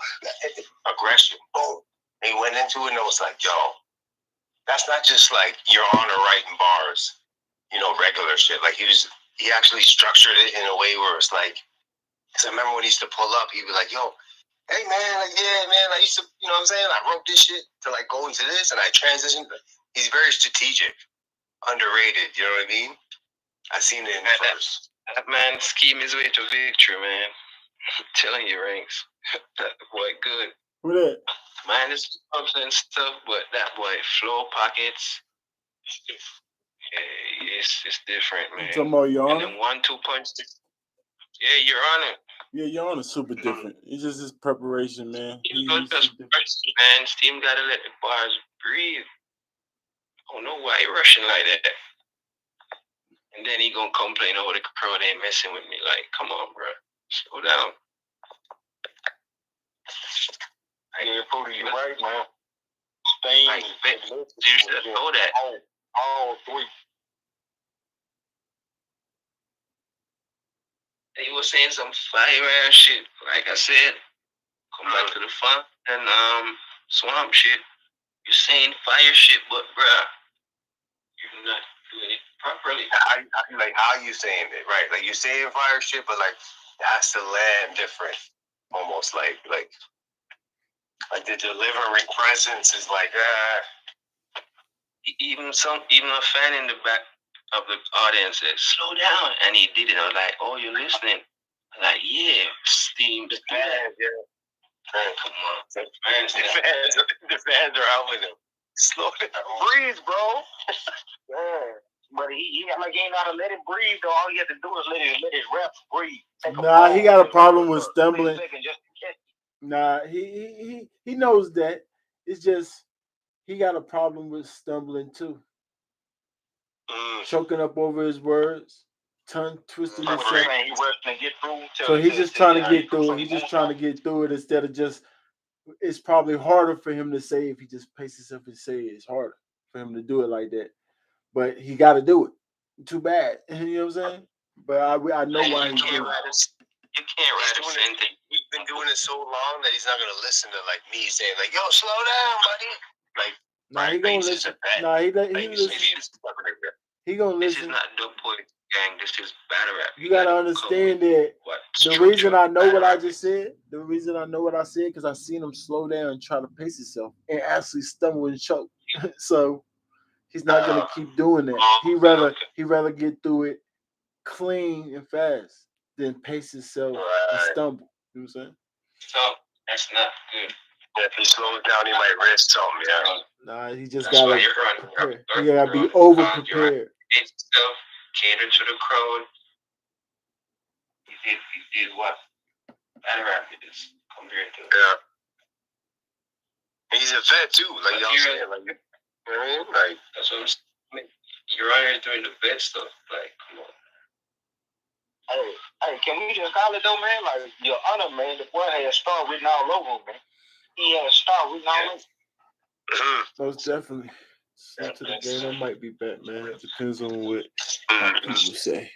Speaker 1: aggression, boom. And he went into it and I was like, yo, that's not just like Your Honor writing bars, regular shit. Like he actually structured it in a way where it's like. Because I remember when he used to pull up, he was like, yo, hey, man, like, yeah, man, I used to, you know what I'm saying? I wrote this shit to, like, go into this, and I transitioned. He's very strategic, underrated, you know what I mean? I seen it in the first.
Speaker 3: That man scheme his way to victory, man. I'm telling you, Ranks. That boy good.
Speaker 2: Who that?
Speaker 3: Man, it's ups and stuff, but that boy, flow pockets, it's different, man.
Speaker 2: You talking about Your Honor?
Speaker 3: And then 1-2 punch. Yeah, Your Honor.
Speaker 2: Yeah, Your Honor's super different. It's just his preparation, man.
Speaker 3: Man, Steam gotta let the bars breathe. I don't know why he rushing like that. And then he gonna complain, oh, the crowd ain't messing with me. Like, come on, bro. Slow down.
Speaker 4: Yeah, Pooty, you're right, man. Steam.
Speaker 3: Seriously, know that.
Speaker 4: All three.
Speaker 3: He was saying some fire ass shit. Like I said, come back to the fun and swamp shit. You're saying fire shit, but bruh, you're not doing it properly.
Speaker 1: How you saying it, right? Like you're saying fire shit, but like it has to land different. Almost like the delivering presence is like
Speaker 3: even a fan in the back of the audience said, slow down, and he did it. I was like, oh, you're listening? I'm like, yeah, Steam, the fans, yeah. Come on, the fans are out with him. Slow down, breathe, bro.
Speaker 4: Yeah, but he like he ain't know how to let it breathe. Though all he had to do is let his reps breathe.
Speaker 2: Nah, he got a problem with stumbling. Nah, he knows that. It's just he got a problem with stumbling too. Choking up over his words, tongue twisting himself. So he's just trying to get through it. He's just trying to get through it instead of just. It's probably harder for him to say if he just paces up and say it. It's harder for him to do it like that. But he got to do it. Too bad. You know what I'm saying? But I know why he's doing it.
Speaker 3: You can't write a sentence.
Speaker 1: He's been doing it so long that he's not gonna listen to like me saying like, "Yo, slow down, buddy." Like,
Speaker 2: nah, he gonna listen. Nah, he gonna listen.
Speaker 3: This is not Dope Boy Gang. This is battle rap.
Speaker 2: You gotta understand that the reason I know what I just said, the reason I know what I said, because I seen him slow down and try to pace himself and actually stumble and choke. So he's not gonna keep doing that. He rather get through it clean and fast than pace himself and stumble. You know what I'm saying?
Speaker 3: So that's not good.
Speaker 1: If he slows down, he might risk something. Yeah.
Speaker 2: Nah, he just gotta prepare. He gotta be over prepared.
Speaker 3: Stuff, cater to the crowd. He did what battle rap is compared to.
Speaker 1: Yeah. He's a vet too, like y'all saying, like, you know what I mean? Like,
Speaker 3: that's what I'm saying. Your Honor is doing the vet stuff. Like, come on.
Speaker 4: Hey, can we just call it though, man? Like, Your Honor, man, the boy had a star written all over him, man. He had a star written all over him.
Speaker 2: Most definitely. So to the game, I might be back, man. It depends on what people say.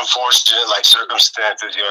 Speaker 1: unfortunate, like, circumstances, you know.